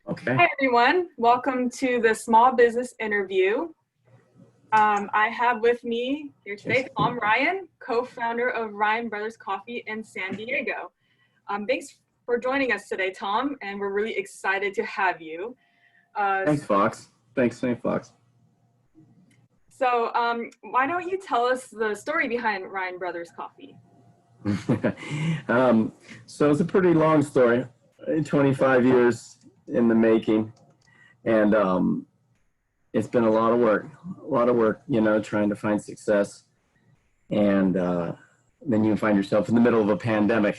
Okay. Hi, everyone. Welcome to the small business interview. I have with me here today Tom Ryan, co-founder of Ryan Brothers Coffee in San Diego. Thanks for joining us today, Tom, and we're really excited to have you. Thanks, Fox. Thanks, Fox. So why don't you tell us the story behind Ryan Brothers Coffee? So it's a pretty long story, 25 years in the making, and it's been a lot of work, trying to find success, and then you find yourself in the middle of a pandemic.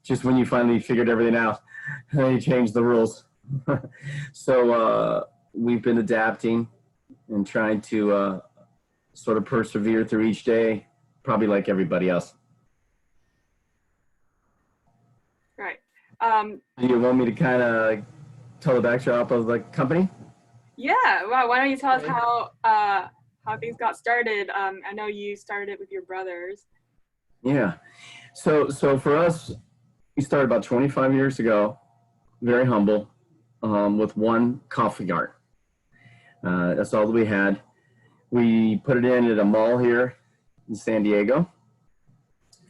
Just when you finally figured everything out, you change the rules. So we've been adapting and trying to sort of persevere through each day, probably like everybody else. Right. You want me to kind of tell the backdrop of the company? Yeah. Well, why don't you tell us how things got started? I know you started it with your brothers. Yeah. So for us, we started about 25 years ago, very humble, with one coffee cart. That's all that we had. We put it in at a mall here in San Diego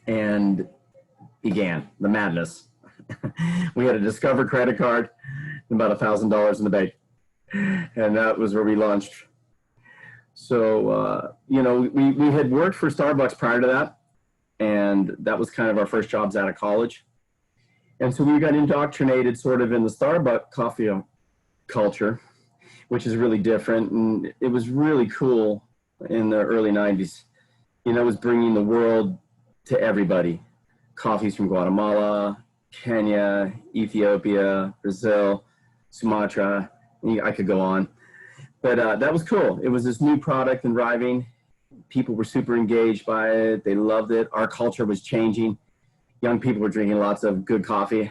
and began the madness. We had a Discover credit card and about $1,000 in the bank, and that was where we launched. So, we had worked for Starbucks prior to that, and that was kind of our first jobs out of college. And so we got indoctrinated sort of in the Starbucks coffee culture, which is really different. And it was really cool in the early 90s. It was bringing the world to everybody. Coffees from Guatemala, Kenya, Ethiopia, Brazil, Sumatra. I could go on. But that was cool. It was this new product arriving. People were super engaged by it. They loved it. Our culture was changing. Young people were drinking lots of good coffee.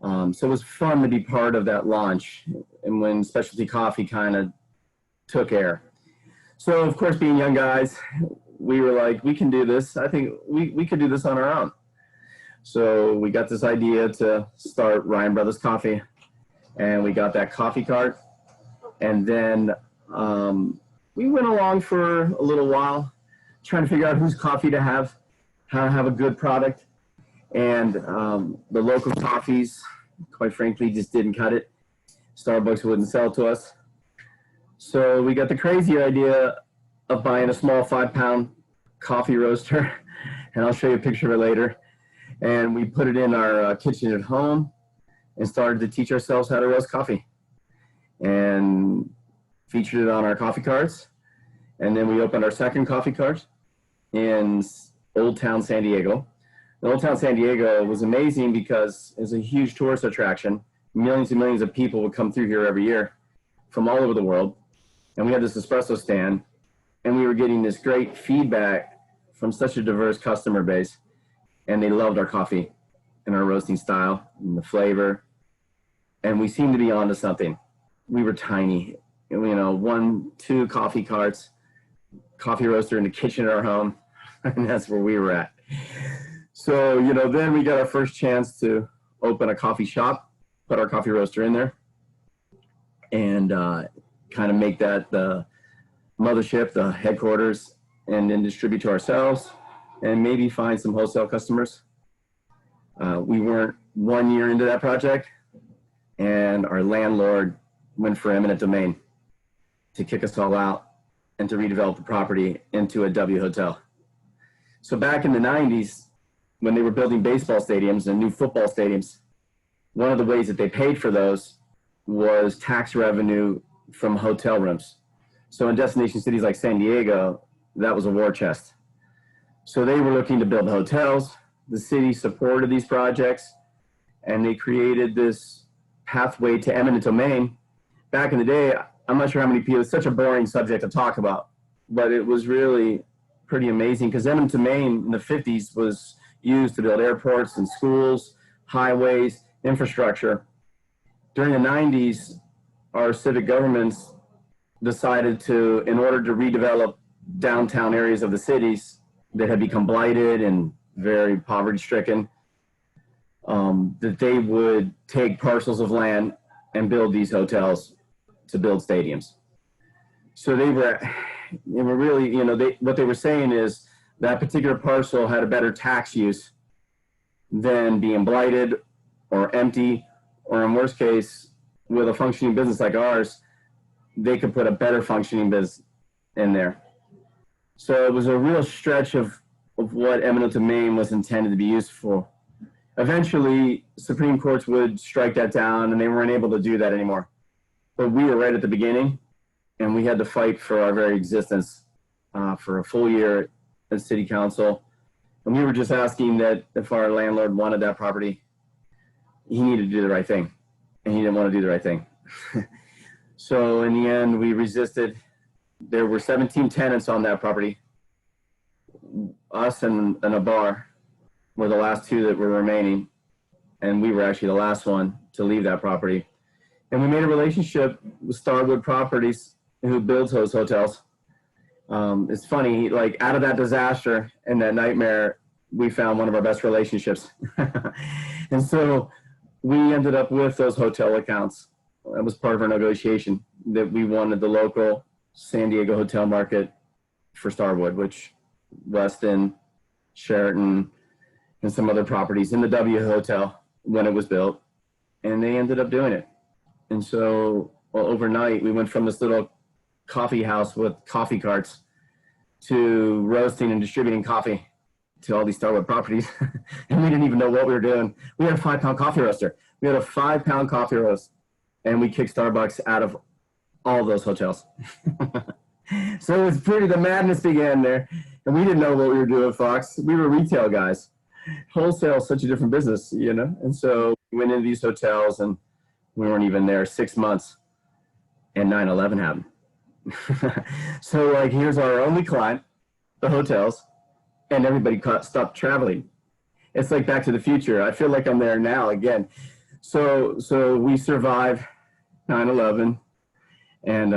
So it was fun to be part of that launch and when specialty coffee kind of took air. So, of course, being young guys, we were like, we can do this. I think we could do this on our own. So we got this idea to start Ryan Brothers Coffee, and we got that coffee cart. And then we went along for a little while, trying to figure out whose coffee to have, how to have a good product. And the local coffees, quite frankly, just didn't cut it. Starbucks wouldn't sell to us. So we got the crazy idea of buying a small 5-pound coffee roaster, and I'll show you a picture of it later. And we put it in our kitchen at home and started to teach ourselves how to roast coffee and featured it on our coffee carts. And then we opened our second coffee cart in Old Town San Diego. Old Town San Diego was amazing because it's a huge tourist attraction. Millions and millions of people would come through here every year from all over the world. And we had this espresso stand, and we were getting this great feedback from such a diverse customer base. And they loved our coffee and our roasting style and the flavor. And we seemed to be onto something. We were tiny, 1, 2 coffee carts, coffee roaster in the kitchen at our home. And that's where we were at. So, then we got our first chance to open a coffee shop, put our coffee roaster in there, and kind of make that the mothership, the headquarters, and then distribute to ourselves and maybe find some wholesale customers. We weren't 1 year into that project, and our landlord went for eminent domain to kick us all out and to redevelop the property into a W hotel. So back in the 90s, when they were building baseball stadiums and new football stadiums, one of the ways that they paid for those was tax revenue from hotel rooms. So in destination cities like San Diego, that was a war chest. So they were looking to build hotels. The city supported these projects, and they created this pathway to eminent domain. Back in the day, I'm not sure how many people, it's such a boring subject to talk about, but it was really pretty amazing because eminent domain in the 50s was used to build airports and schools, highways, infrastructure. During the 90s, our civic governments decided to, in order to redevelop downtown areas of the cities that had become blighted and very poverty stricken, that they would take parcels of land and build these hotels to build stadiums. So they were really, what they were saying is that particular parcel had a better tax use than being blighted or empty, or in worst case, with a functioning business like ours, they could put a better functioning business in there. So it was a real stretch of what eminent domain was intended to be used for. Eventually, Supreme Courts would strike that down, and they weren't able to do that anymore. But we were right at the beginning, and we had to fight for our very existence for a full year at City Council. And we were just asking that if our landlord wanted that property, he needed to do the right thing, and he didn't want to do the right thing. So in the end, we resisted. There were 17 tenants on that property. Us and a bar were the last two that were remaining, and we were actually the last one to leave that property. And we made a relationship with Starwood Properties, who builds those hotels. It's funny, like out of that disaster and that nightmare, we found one of our best relationships. And so we ended up with those hotel accounts. That was part of our negotiation, that we wanted the local San Diego hotel market for Starwood, which Westin, Sheraton, and some other properties in the W Hotel when it was built. And they ended up doing it. And so, well, overnight, we went from this little coffee house with coffee carts to roasting and distributing coffee to all these Starwood properties. And we didn't even know what we were doing. We had a 5-pound coffee roaster. We had a 5-pound coffee roast, and we kicked Starbucks out of all those hotels. So it was the madness began there. And we didn't know what we were doing, Fox. We were retail guys. Wholesale is such a different business, And so we went into these hotels, and we weren't even there 6 months, and 9/11 happened. So like, here's our only client, the hotels, and everybody stopped traveling. It's like Back to the Future. I feel like I'm there now again. So we survived 9/11, and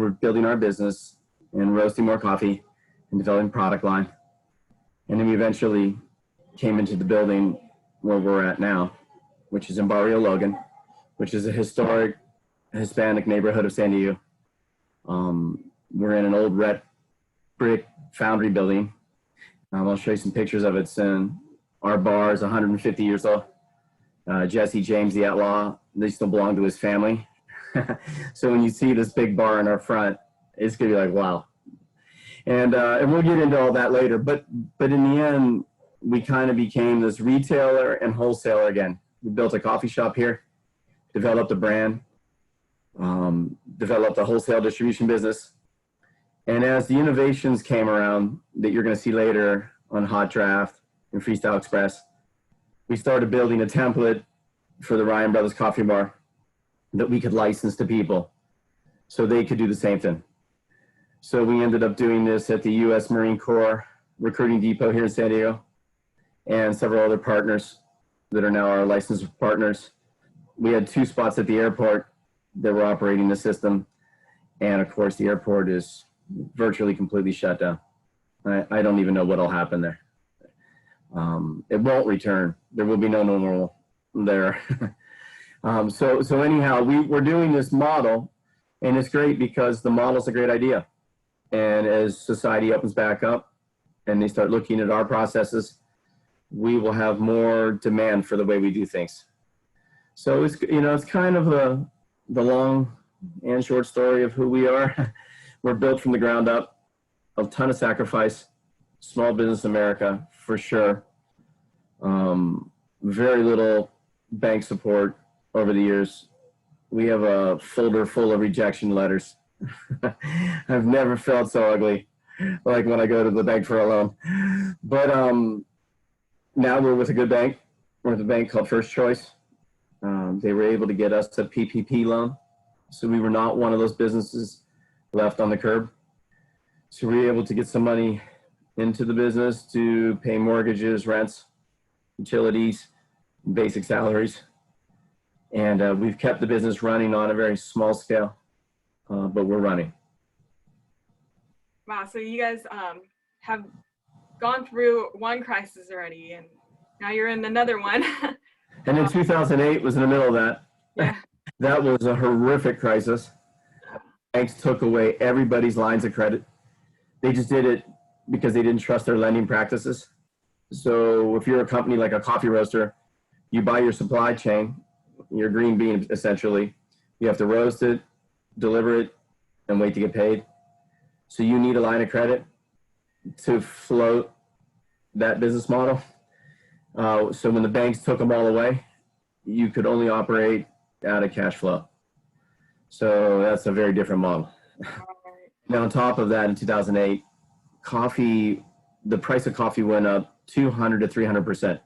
we're building our business and roasting more coffee and developing product line. And then we eventually came into the building where we're at now, which is in Barrio Logan, which is a historic Hispanic neighborhood of San Diego. We're in an old red brick foundry building. I'll show you some pictures of it soon. Our bar is 150 years old. Jesse James, the outlaw, they still belong to his family. So when you see this big bar in our front, it's gonna be like, wow. And we'll get into all that later. But in the end, we kind of became this retailer and wholesaler again. We built a coffee shop here, developed a brand, developed a wholesale distribution business. And as the innovations came around that you're going to see later on Hot Draft and Freestyle Express, we started building a template for the Ryan Brothers Coffee Bar that we could license to people so they could do the same thing. So we ended up doing this at the U.S. Marine Corps Recruiting Depot here in San Diego, and several other partners that are now our licensed partners. We had 2 spots at the airport that were operating the system. And of course, the airport is virtually completely shut down. I don't even know what'll happen there. It won't return. There will be no normal there. So anyhow, we're doing this model, and it's great because the model's a great idea. And as society opens back up and they start looking at our processes, we will have more demand for the way we do things. So it's kind of the long and short story of who we are. We're built from the ground up, a ton of sacrifice, small business America for sure. Very little bank support over the years. We have a folder full of rejection letters. I've never felt so ugly like when I go to the bank for a loan. But now we're with a good bank. We're with a bank called First Choice. They were able to get us a PPP loan. So we were not one of those businesses left on the curb. So we were able to get some money into the business to pay mortgages, rents, utilities, basic salaries. And we've kept the business running on a very small scale, but we're running. Wow, so you guys have gone through one crisis already, and now you're in another one. And in 2008 was in the middle of that. Yeah. That was a horrific crisis. Banks took away everybody's lines of credit. They just did it because they didn't trust their lending practices. So if you're a company like a coffee roaster, you buy your supply chain, your green bean essentially. You have to roast it, deliver it, and wait to get paid. So you need a line of credit to float that business model. So when the banks took them all away, you could only operate out of cash flow. So that's a very different model. Now, on top of that, in 2008, the price of coffee went up 200 to 300%,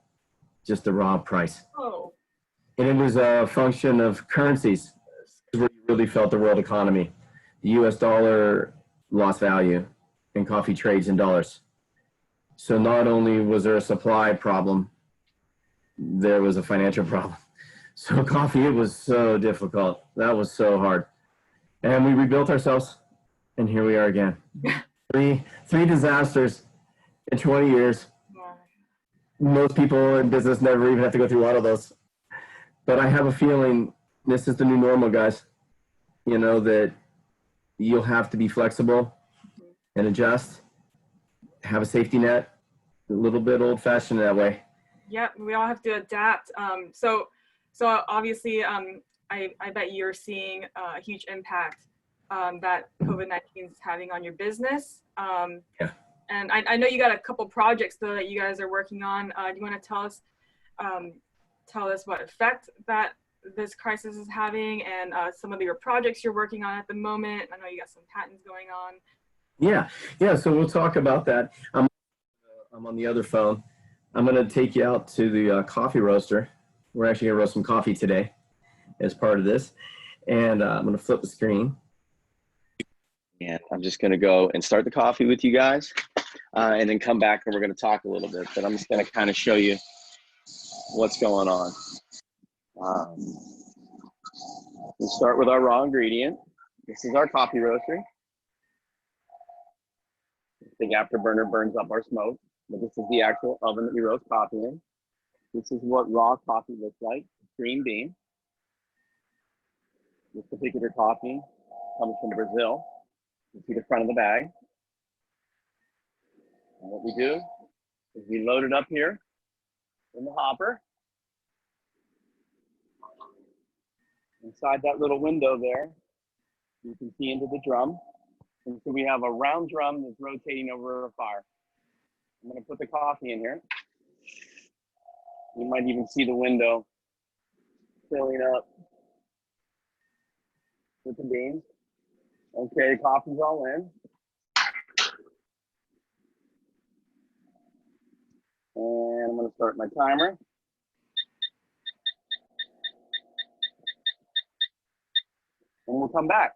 just the raw price. Oh, And it was a function of currencies. This is where you really felt the world economy. The US dollar lost value and coffee trades in dollars. So not only was there a supply problem, there was a financial problem. So coffee, it was so difficult. That was so hard. And we rebuilt ourselves, and here we are again. Three disasters in 20 years. wow. Most people in business never even have to go through one of those. But I have a feeling this is the new normal, guys. You know, that you'll have to be flexible and adjust, have a safety net, a little bit old fashioned that way. Yep, we all have to adapt. So obviously, I bet you're seeing a huge impact that COVID-19 is having on your business. Yeah. And I know you got a couple projects though that you guys are working on. Do you want to tell us what effect that this crisis is having and some of your projects you're working on at the moment? I know you got some patents going on. Yeah. So we'll talk about that. I'm on the other phone. I'm going to take you out to the coffee roaster. We're actually going to roast some coffee today as part of this. And I'm going to flip the screen. And I'm just going to go and start the coffee with you guys and then come back and we're going to talk a little bit. But I'm just going to kind of show you what's going on. We'll start with our raw ingredient. This is our coffee roaster. Big afterburner burns up our smoke, but this is the actual oven that we roast coffee in. This is what raw coffee looks like, green bean. This particular coffee comes from Brazil. You see the front of the bag. And what we do is we load it up here in the hopper. Inside that little window there, you can see into the drum. And so we have a round drum that's rotating over a fire. I'm going to put the coffee in here. You might even see the window filling up with the beans. Okay, coffee's all in. And I'm going to start my timer. And we'll come back.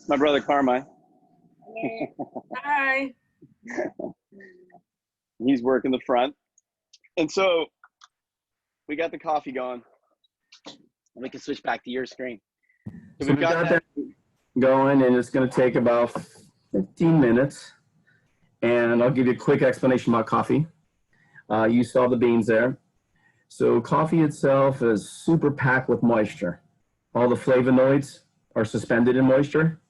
My brother Carmine. Hi. He's working the front. And so we got the coffee going. And we can switch back to your screen. So we got that going, and it's going to take about 15 minutes. And I'll give you a quick explanation about coffee. You saw the beans there. So coffee itself is super packed with moisture. All the flavonoids are suspended in moisture.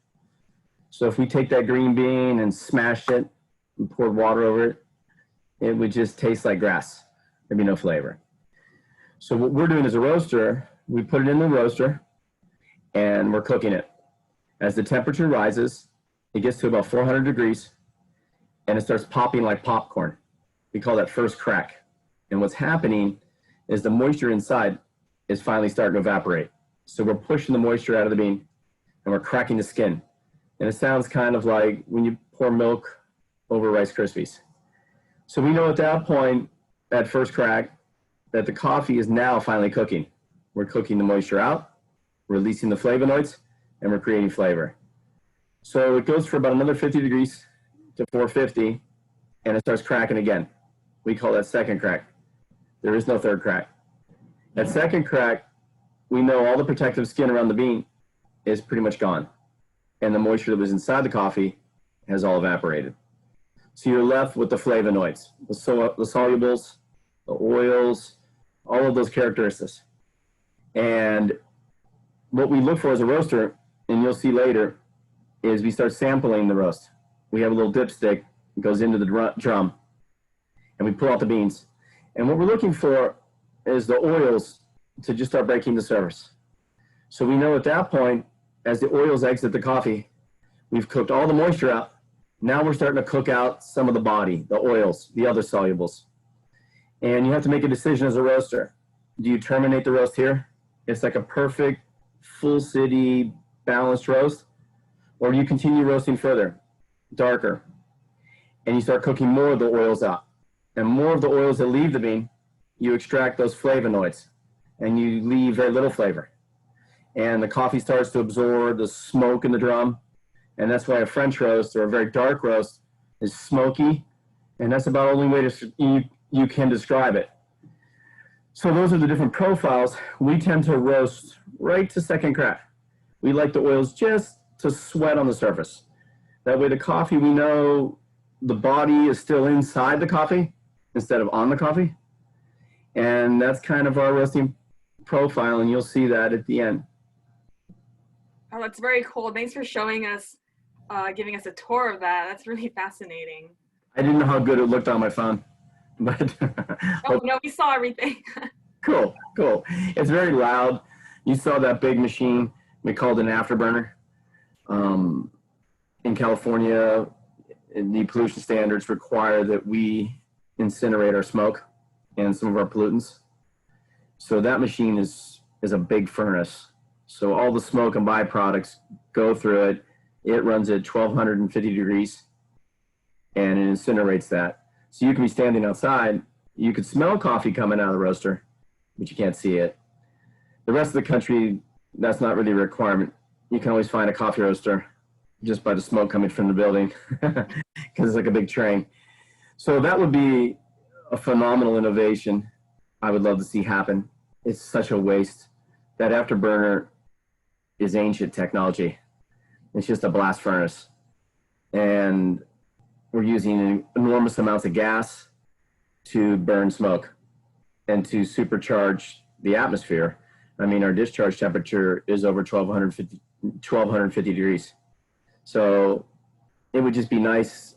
So if we take that green bean and smashed it and poured water over it, it would just taste like grass. There'd be no flavor. So what we're doing as a roaster, we put it in the roaster and we're cooking it. As the temperature rises, it gets to about 400 degrees and it starts popping like popcorn. We call that first crack. And what's happening is the moisture inside is finally starting to evaporate. So we're pushing the moisture out of the bean and we're cracking the skin. And it sounds kind of like when you pour milk over Rice Krispies. So we know at that point, at first crack, that the coffee is now finally cooking. We're cooking the moisture out, releasing the flavonoids, and we're creating flavor. So it goes for about another 50 degrees to 450, and it starts cracking again. We call that second crack. There is no third crack. At second crack, we know all the protective skin around the bean is pretty much gone. And the moisture that was inside the coffee has all evaporated. So you're left with the flavonoids, the solubles, the oils, all of those characteristics. And what we look for as a roaster, and you'll see later, is we start sampling the roast. We have a little dipstick that goes into the drum, and we pull out the beans. And what we're looking for is the oils to just start breaking the surface. So we know at that point, as the oils exit the coffee, we've cooked all the moisture out. Now we're starting to cook out some of the body, the oils, the other solubles. And you have to make a decision as a roaster. Do you terminate the roast here? It's like a perfect, full city, balanced roast. Or do you continue roasting further, darker, and you start cooking more of the oils out? And more of the oils that leave the bean, you extract those flavonoids, and you leave very little flavor. And the coffee starts to absorb the smoke in the drum. And that's why a French roast or a very dark roast is smoky. And that's about the only way you can describe it. So those are the different profiles. We tend to roast right to second crack. We like the oils just to sweat on the surface. That way the coffee, we know the body is still inside the coffee instead of on the coffee. And that's kind of our roasting profile, and you'll see that at the end. Oh, that's very cool. Thanks for showing us, giving us a tour of that. That's really fascinating. I didn't know how good it looked on my phone, but Oh, no, we saw everything. cool. It's very loud. You saw that big machine. We called it an afterburner. In California, the pollution standards require that we incinerate our smoke and some of our pollutants. So that machine is a big furnace. So all the smoke and byproducts go through it. It runs at 1250 degrees and it incinerates that. So you can be standing outside, you could smell coffee coming out of the roaster, but you can't see it. The rest of the country, that's not really a requirement. You can always find a coffee roaster just by the smoke coming from the building because it's like a big train. So that would be a phenomenal innovation I would love to see happen. It's such a waste. That afterburner is ancient technology. It's just a blast furnace. And we're using enormous amounts of gas to burn smoke and to supercharge the atmosphere. I mean, our discharge temperature is over 1250 degrees. So it would just be nice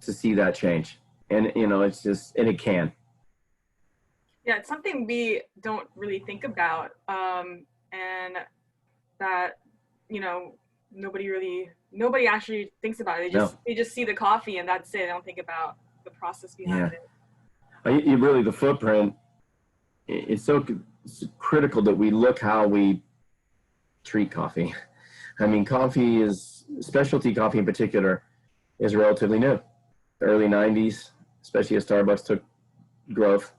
to see that change. And, you know, it's just, and it can. Yeah, it's something we don't really think about. And that, you know, nobody actually thinks about it. They just see the coffee and that's it. They don't think about the process behind it. You really, the footprint, it's so critical that we look how we treat coffee. I mean, coffee is, specialty coffee in particular, is relatively new. The early 90s, especially as Starbucks took growth.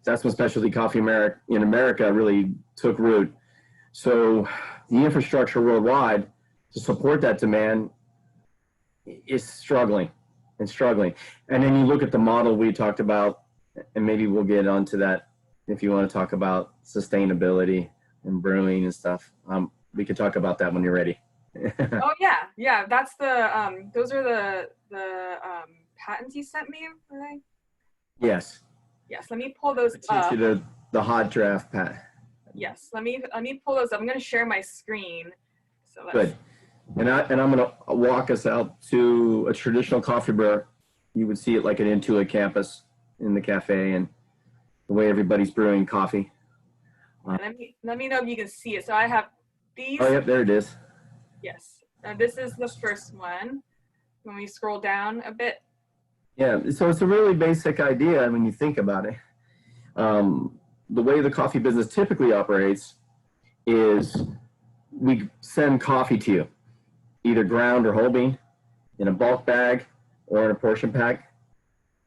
That's when specialty coffee in America really took root. So the infrastructure worldwide to support that demand is struggling. And then you look at the model we talked about, and maybe we'll get onto that if you want to talk about sustainability and brewing and stuff. We could talk about that when you're ready. Oh yeah. That's the those are the patents you sent me, right? Yes. Yes. Let me pull those I up. sent you the hot draft, Pat. Yes. Let me pull those up. I'm going to share my screen. So Good. And I'm going to walk us out to a traditional coffee brewer. You would see it like an Intuit campus in the cafe and the way everybody's brewing coffee. Let me know if you can see it. So I have these. Oh, yep, there it is. Yes. This is the first one. When we scroll down a bit. Yeah, so it's a really basic idea when you think about it. The way the coffee business typically operates is we send coffee to you, either ground or whole bean, in a bulk bag or in a portion pack.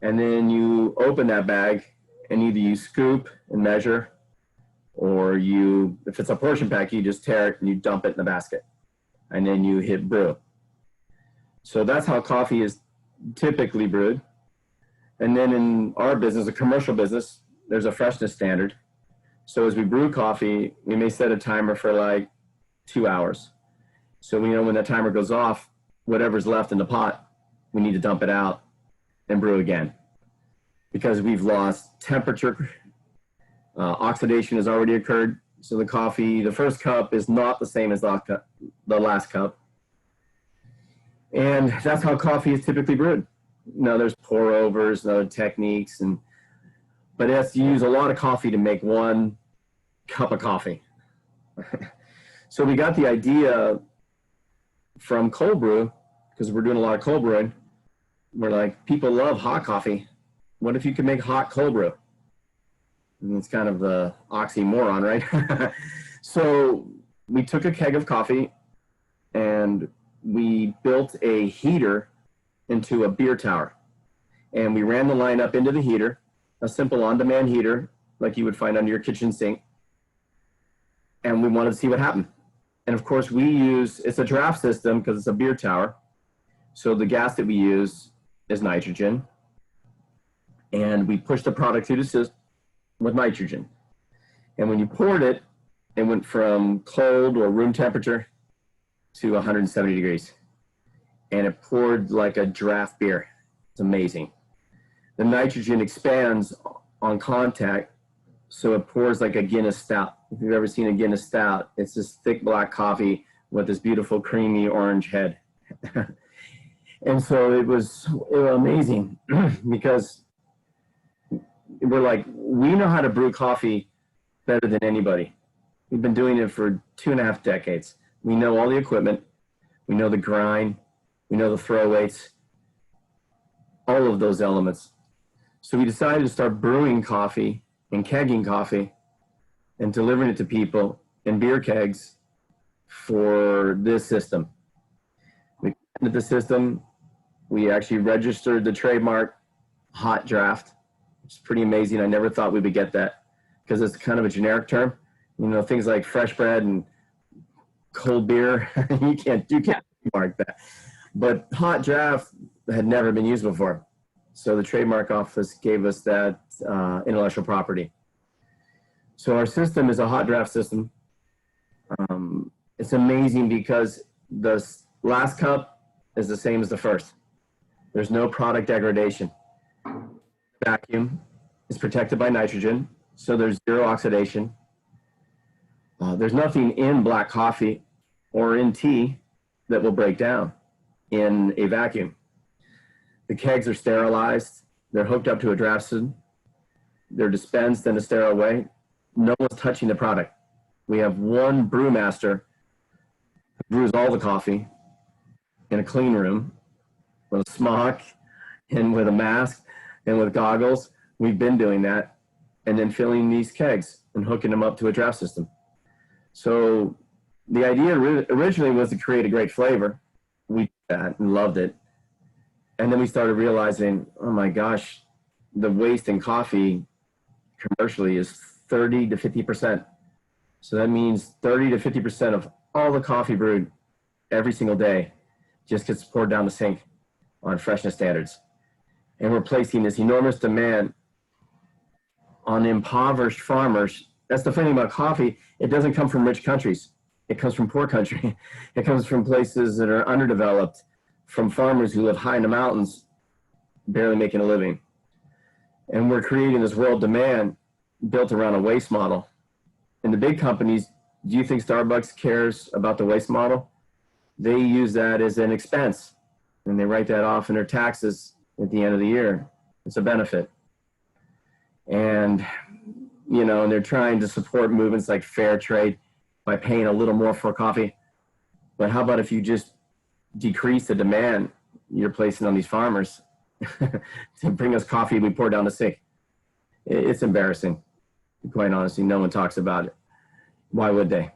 And then you open that bag and either you scoop and measure, or if it's a portion pack, you just tear it and you dump it in the basket. And then you hit brew. So that's how coffee is typically brewed. And then in our business, a commercial business, there's a freshness standard. So as we brew coffee, we may set a timer for like 2 hours. So we know when that timer goes off, whatever's left in the pot, we need to dump it out and brew again. Because we've lost temperature Oxidation has already occurred. So the coffee, the first cup is not the same as the last cup. And that's how coffee is typically brewed. Now there's pour overs and other techniques, but it has to use a lot of coffee to make one cup of coffee. So we got the idea from cold brew, because we're doing a lot of cold brewing. We're like, people love hot coffee. What if you could make hot cold brew? And it's kind of the oxymoron, right? So we took a keg of coffee and we built a heater into a beer tower. And we ran the line up into the heater, a simple on-demand heater like you would find under your kitchen sink. And we wanted to see what happened. And of course it's a draft system because it's a beer tower. So the gas that we use is nitrogen. And we pushed the product through the system with nitrogen. And when you poured it, it went from cold or room temperature to 170 degrees. And it poured like a draft beer. It's amazing. The nitrogen expands on contact, so it pours like a Guinness stout. If you've ever seen a Guinness stout, it's this thick black coffee with this beautiful creamy orange head. And so it was amazing because we're like, we know how to brew coffee better than anybody. We've been doing it for 2.5 decades. We know all the equipment. We know the grind. We know the throw weights, all of those elements. So we decided to start brewing coffee and kegging coffee and delivering it to people in beer kegs for this system. We patented the system. We actually registered the trademark Hot Draft. It's pretty amazing. I never thought we would get that because it's kind of a generic term. You know, things like fresh bread and cold beer, you can't trademark that. But Hot Draft had never been used before. So the trademark office gave us that intellectual property. So our system is a hot draft system. It's amazing because the last cup is the same as the first. There's no product degradation. Vacuum is protected by nitrogen, so there's zero oxidation. There's nothing in black coffee or in tea that will break down in a vacuum. The kegs are sterilized. They're hooked up to a draft system. They're dispensed in a sterile way. No one's touching the product. We have one brewmaster who brews all the coffee in a clean room with a smock and with a mask and with goggles. We've been doing that, and then filling these kegs and hooking them up to a draft system. So the idea originally was to create a great flavor. We did that and loved it. And then we started realizing, oh my gosh, the waste in coffee commercially is 30 to 50%. So that means 30 to 50% of all the coffee brewed every single day just gets poured down the sink on freshness standards. And we're placing this enormous demand on impoverished farmers. That's the funny thing about coffee. It doesn't come from rich countries. It comes from poor country. It comes from places that are underdeveloped, from farmers who live high in the mountains, barely making a living. And we're creating this world demand built around a waste model. And the big companies, do you think Starbucks cares about the waste model? They use that as an expense, and they write that off in their taxes at the end of the year. It's a benefit. And, you know, and they're trying to support movements like fair trade by paying a little more for coffee. But how about if you just decrease the demand you're placing on these farmers to bring us coffee we pour down the sink? It's embarrassing. Quite honestly, no one talks about it. Why would they?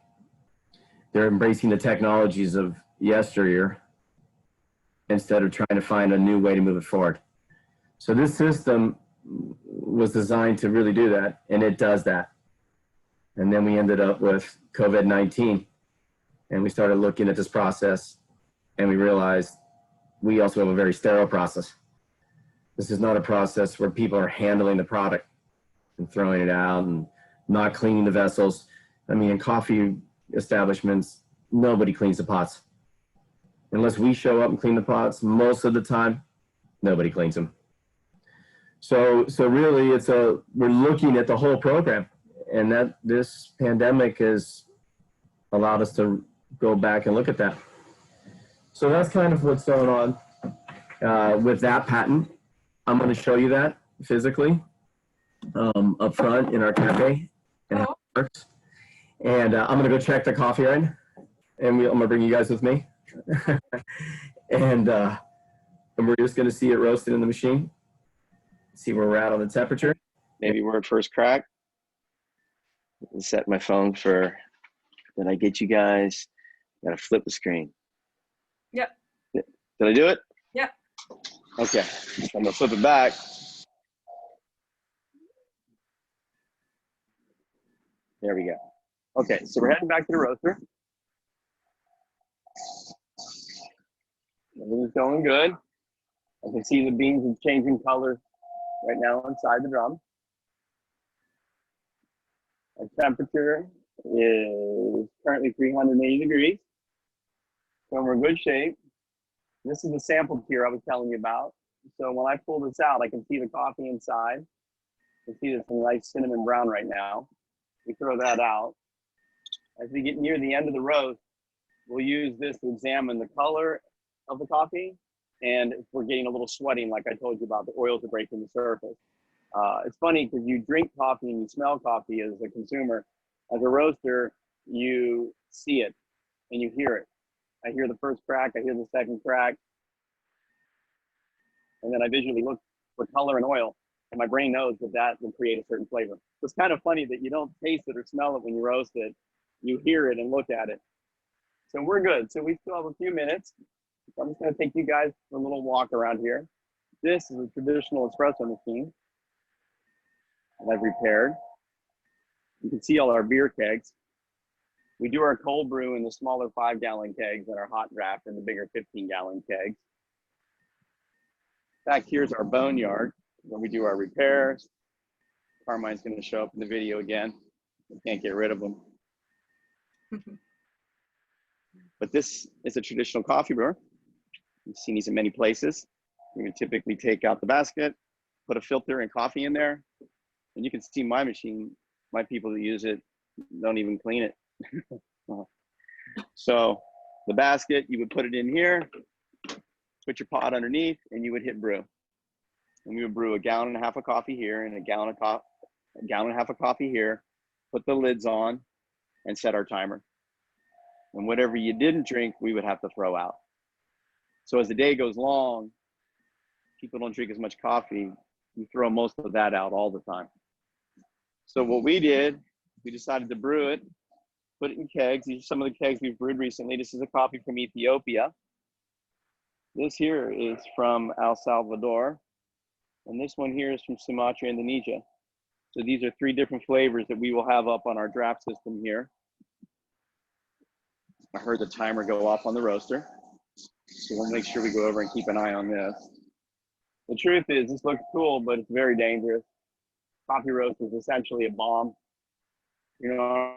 They're embracing the technologies of yesteryear instead of trying to find a new way to move it forward. So this system was designed to really do that, and it does that. And then we ended up with COVID-19, and we started looking at this process, and we realized we also have a very sterile process. This is not a process where people are handling the product and throwing it out and not cleaning the vessels. I mean, in coffee establishments, nobody cleans the pots. Unless we show up and clean the pots, most of the time, nobody cleans them. So really, we're looking at the whole program, And that this pandemic has allowed us to go back and look at that. So that's kind of what's going on with that patent. I'm going to show you that physically up front in our cafe and how it works. And I'm going to go check the coffee right, and I'm going to bring you guys with me. and we're just going to see it roasted in the machine, see where we're at on the temperature. Maybe we're at first crack. Set my phone for, did I get you guys? Gotta flip the screen. Yep. Did I do it? Yep. Okay, I'm gonna flip it back. There we go. Okay, so we're heading back to the roaster. Everything's going good. I can see the beans are changing color right now inside the drum. Our temperature is currently 380 degrees. So we're in good shape. This is the sample tier I was telling you about. So when I pull this out, I can see the coffee inside. You can see there's some nice cinnamon brown right now. We throw that out. As we get near the end of the roast, we'll use this to examine the color of the coffee. And if we're getting a little sweating, like I told you about, the oils are breaking the surface. It's funny because you drink coffee and you smell coffee as a consumer. As a roaster, you see it and you hear it. I hear the first crack, I hear the second crack, and then I visually look for color and oil, and my brain knows that that will create a certain flavor. So it's kind of funny that you don't taste it or smell it when you roast it. You hear it and look at it. So we're good. So we still have a few minutes. So I'm just going to take you guys for a little walk around here. This is a traditional espresso machine that I've repaired. You can see all our beer kegs. We do our cold brew in the smaller 5-gallon kegs and our hot draft in the bigger 15-gallon kegs. Back here's our boneyard where we do our repairs. Carmine's going to show up in the video again. We can't get rid of them. But this is a traditional coffee brewer. You've seen these in many places. We would typically take out the basket, put a filter and coffee in there. And you can see my machine, my people that use it don't even clean it. So the basket, you would put it in here, put your pot underneath, and you would hit brew. And we would brew 1.5 gallons of coffee here and 1.5 gallons of coffee here, put the lids on, and set our timer. And whatever you didn't drink, we would have to throw out. So as the day goes long, people don't drink as much coffee. You throw most of that out all the time. So what we did, we decided to brew it, put it in kegs. These are some of the kegs we've brewed recently. This is a coffee from Ethiopia. This here is from El Salvador. And this one here is from Sumatra, Indonesia. So these are 3 different flavors that we will have up on our draft system here. I heard the timer go off on the roaster. So we'll make sure we go over and keep an eye on this. The truth is, this looks cool, but it's very dangerous. Coffee roast is essentially a bomb. You know,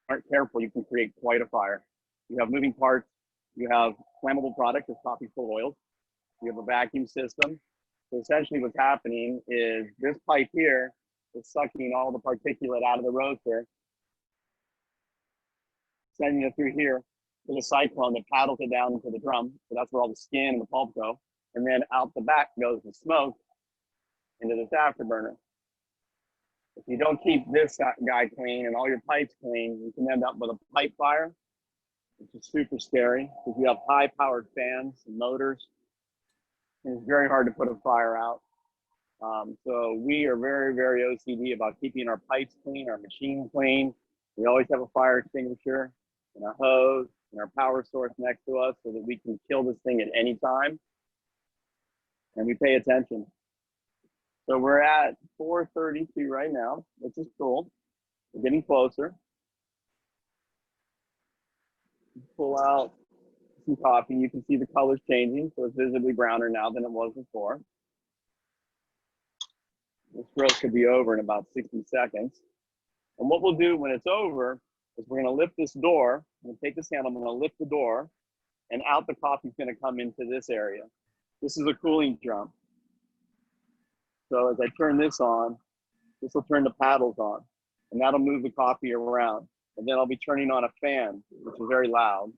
aren't careful, you can create quite a fire. You have moving parts, you have flammable products, as coffee full oils. You have a vacuum system. So essentially what's happening is this pipe here is sucking all the particulate out of the roaster, sending it through here to the cyclone that paddles it down into the drum. So that's where all the skin and the pulp go. And then out the back goes the smoke into this afterburner. If you don't keep this guy clean and all your pipes clean, you can end up with a pipe fire, which is super scary because you have high-powered fans and motors, and it's very hard to put a fire out. So we are very, very OCD about keeping our pipes clean, our machine clean. We always have a fire extinguisher and a hose and our power source next to us so that we can kill this thing at any time. And we pay attention. So we're at 4:32 right now, which is cool. We're getting closer. Pull out some coffee. You can see the colors changing, so it's visibly browner now than it was before. This roast could be over in about 60 seconds. And what we'll do when it's over is we're gonna lift this door. I'm gonna take this handle, I'm gonna lift the door, and out the coffee's gonna come into this area. This is a cooling drum. So as I turn this on, this will turn the paddles on, and that'll move the coffee around. And then I'll be turning on a fan, which is very loud,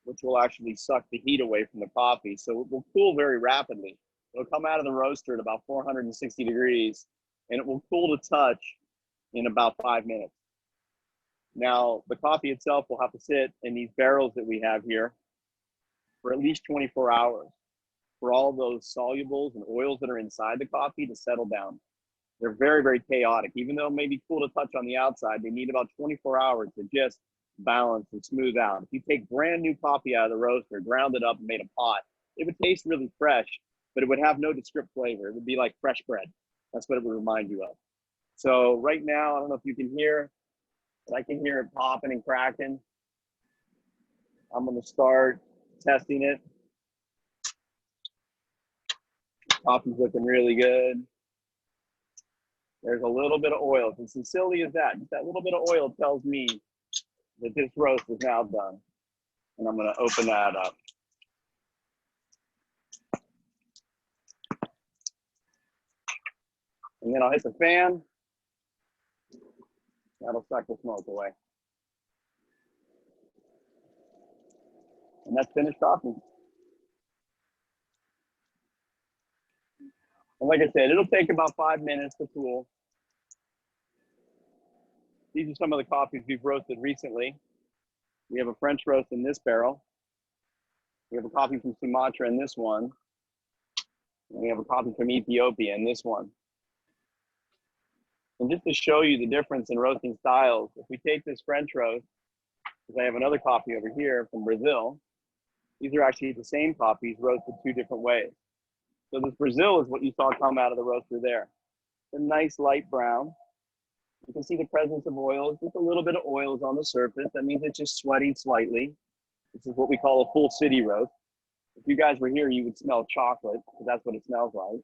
which will actually suck the heat away from the coffee. So it will cool very rapidly. It'll come out of the roaster at about 460 degrees, and it will cool to touch in about 5 minutes. Now, the coffee itself will have to sit in these barrels that we have here for at least 24 hours for all those solubles and oils that are inside the coffee to settle down. They're very, very chaotic. Even though it may be cool to touch on the outside, they need about 24 hours to just balance and smooth out. If you take brand new coffee out of the roaster, ground it up and made a pot, it would taste really fresh, but it would have no descript flavor. It would be like fresh bread. That's what it would remind you of. So right now, I don't know if you can hear, but I can hear it popping and cracking. I'm gonna start testing it. Coffee's looking really good. There's a little bit of oil. It's as silly as that. Just that little bit of oil tells me that this roast is now done. And I'm gonna open that up. And then I'll hit the fan. That'll suck the smoke away. And that's finished coffee. And like I said, it'll take about 5 minutes to cool. These are some of the coffees we've roasted recently. We have a French roast in this barrel. We have a coffee from Sumatra in this one. And we have a coffee from Ethiopia in this one. And just to show you the difference in roasting styles, if we take this French roast, because I have another coffee over here from Brazil, these are actually the same coffees roasted 2 different ways. So this Brazil is what you saw come out of the roaster there. It's a nice light brown. You can see the presence of oils, just a little bit of oils on the surface. That means it's just sweating slightly. This is what we call a full city roast. If you guys were here, you would smell chocolate, because that's what it smells like.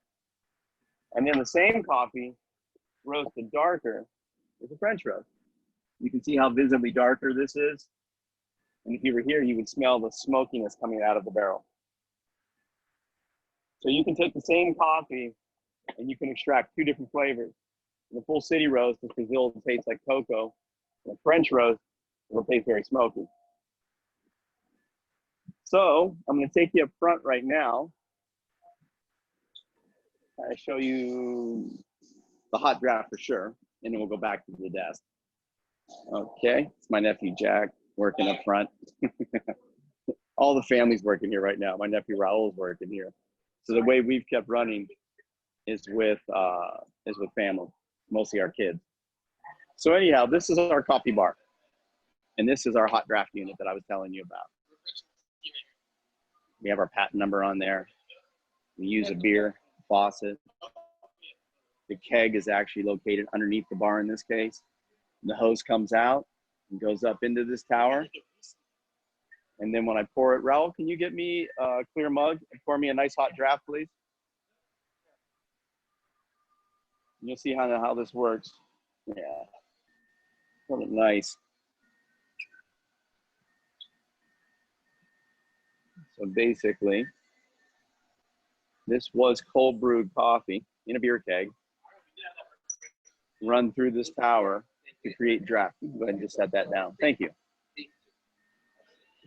And then the same coffee, roasted darker, is a French roast. You can see how visibly darker this is. And if you were here, you would smell the smokiness coming out of the barrel. So you can take the same coffee and you can extract 2 different flavors. The full city roast in Brazil will taste like cocoa. And the French roast will taste very smoky. So I'm going to take you up front right now. I show you the hot draft for sure, and then we'll go back to the desk. Okay, it's my nephew Jack working up front. All the family's working here right now. My nephew Raul's working here. So the way we've kept running is with family, mostly our kids. So anyhow, this is our coffee bar, and this is our hot draft unit that I was telling you about. We have our patent number on there. We use a beer faucet. The keg is actually located underneath the bar in this case. And the hose comes out and goes up into this tower. And then when I pour it, Raul, can you get me a clear mug and pour me a nice hot draft, please? And you'll see how this works. Yeah, really nice. So basically, this was cold brewed coffee in a beer keg, run through this tower to create draft. Go ahead and just set that down. Thank you.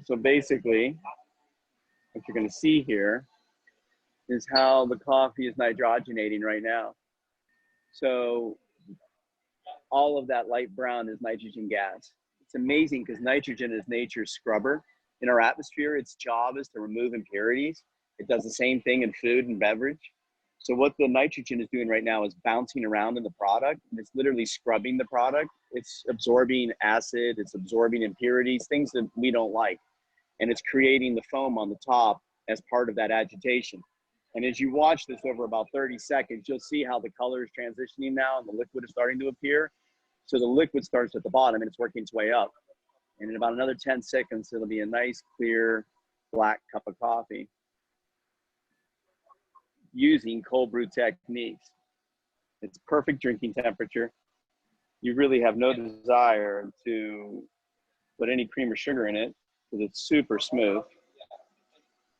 So basically, what you're going to see here is how the coffee is nitrogenating right now. So all of that light brown is nitrogen gas. It's amazing because nitrogen is nature's scrubber. In our atmosphere, its job is to remove impurities. It does the same thing in food and beverage. So what the nitrogen is doing right now is bouncing around in the product, and it's literally scrubbing the product. It's absorbing acid, it's absorbing impurities, things that we don't like. And it's creating the foam on the top as part of that agitation. And as you watch this over about 30 seconds, you'll see how the color is transitioning now and the liquid is starting to appear. So the liquid starts at the bottom and it's working its way up. And in about another 10 seconds, it'll be a nice, clear, black cup of coffee using cold brew techniques. It's perfect drinking temperature. You really have no desire to put any cream or sugar in it because it's super smooth.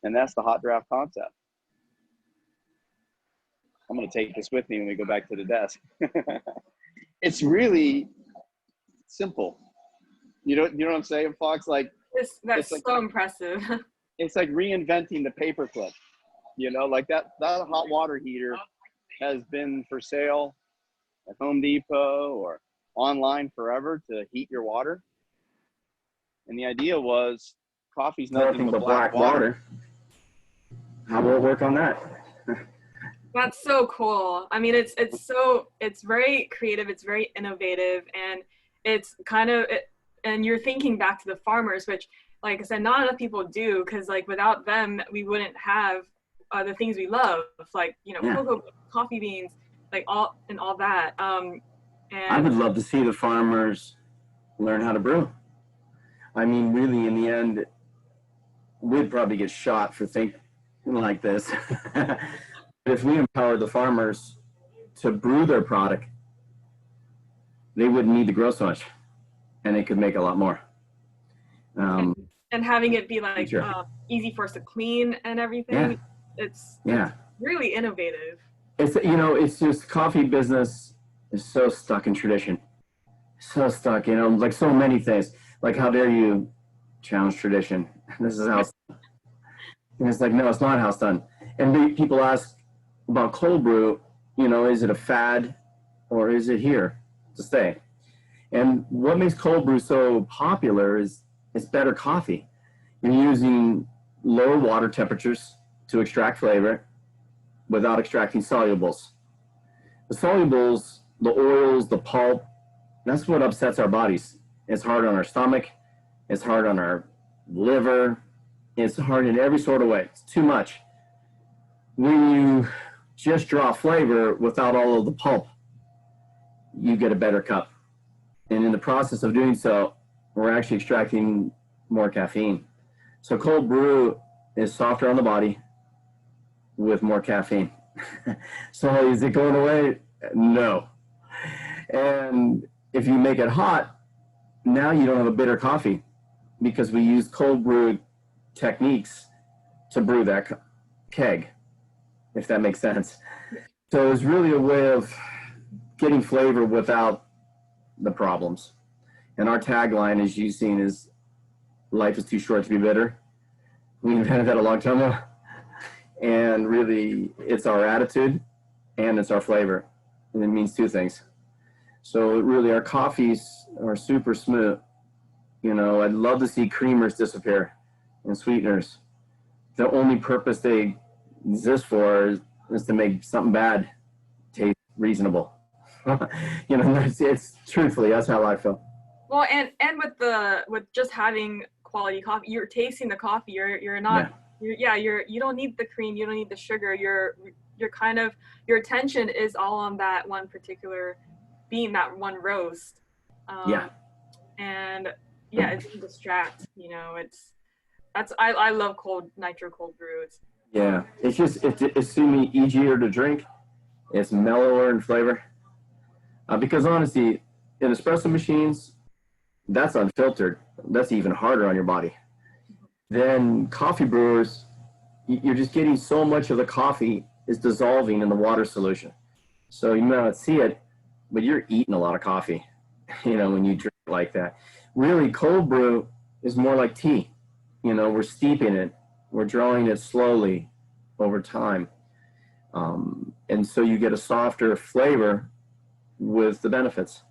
And that's the hot draft concept. I'm going to take this with me when we go back to the desk. It's really simple. You know what I'm saying, Fox? Like, That's like, so impressive. it's like reinventing the paperclip. You know, like that hot water heater has been for sale at Home Depot or online forever to heat your water. And the idea was coffee's nothing but black water. How will it work on that? That's so cool. I mean, it's very creative. It's very innovative, and it's kind of, and you're thinking back to the farmers, which, like I said, not enough people do, because like without them, we wouldn't have the things we love, like, you know, cocoa, coffee beans, like all that. And I would love to see the farmers learn how to brew. I mean, really, in the end, we'd probably get shot for thinking like this. If we empowered the farmers to brew their product, they wouldn't need to grow so much, and they could make a lot more. And having it be like easy for us to clean and everything, it's really innovative. It's, you know, it's just coffee business is so stuck in tradition, so stuck, you know, like so many things. Like, how dare you challenge tradition? This is how it's done. And it's like, no, it's not how it's done. And people ask about cold brew, you know, is it a fad or is it here to stay? And what makes cold brew so popular is it's better coffee. You're using lower water temperatures to extract flavor without extracting solubles. The solubles, the oils, the pulp, that's what upsets our bodies. It's hard on our stomach. It's hard on our liver. It's hard in every sort of way. It's too much. When you just draw flavor without all of the pulp, you get a better cup. And in the process of doing so, we're actually extracting more caffeine. So cold brew is softer on the body with more caffeine. So is it going away? No. And if you make it hot, now you don't have a bitter coffee, because we use cold brew techniques to brew that keg, if that makes sense. So it's really a way of getting flavor without the problems. And our tagline, as you've seen, is life is too short to be bitter. We invented that a long time ago. And really, it's our attitude and it's our flavor. And it means two things. So really, our coffees are super smooth. You know, I'd love to see creamers disappear and sweeteners. The only purpose they exist for is to make something bad taste reasonable. You know, it's truthfully, that's how I feel. Well, and with just having quality coffee, you're tasting the coffee. You're not. You don't need the cream. You don't need the sugar. You're kind of, your attention is all on that one particular bean, that one roast. And it doesn't distract. You know, I love nitro cold brew. It's just it's to me easier to drink. It's mellower in flavor. Because honestly, in espresso machines, that's unfiltered. That's even harder on your body. Then coffee brewers, you're just getting so much of the coffee is dissolving in the water solution. So you may not see it, but you're eating a lot of coffee, you know, when you drink like that. Really, cold brew is more like tea. You know, we're steeping it. We're drawing it slowly over time. And so you get a softer flavor with the benefits.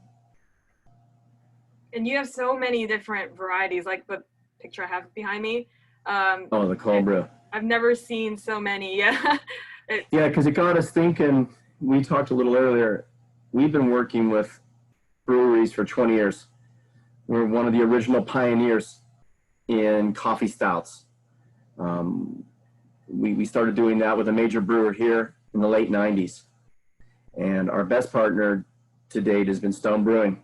And you have so many different varieties, like the picture I have behind me. The cold brew. I've never seen so many. Because it got us thinking. We talked a little earlier. We've been working with breweries for 20 years. We're one of the original pioneers in coffee stouts. We started doing that with a major brewer here in the late 90s. And our best partner to date has been Stone Brewing.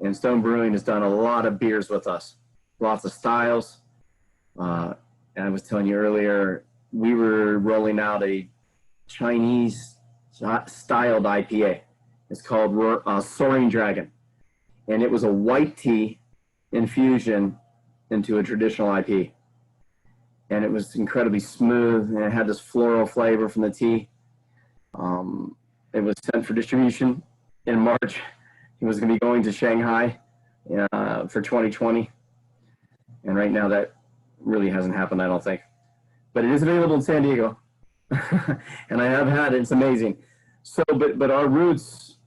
And Stone Brewing has done a lot of beers with us, lots of styles. And I was telling you earlier, we were rolling out a Chinese styled IPA. It's called Soaring Dragon. And it was a white tea infusion into a traditional IPA. And it was incredibly smooth, and it had this floral flavor from the tea. It was sent for distribution in March. It was going to be going to Shanghai for 2020. And right now that really hasn't happened, I don't think. But it is available in San Diego. And I have had it. It's amazing. So, but our roots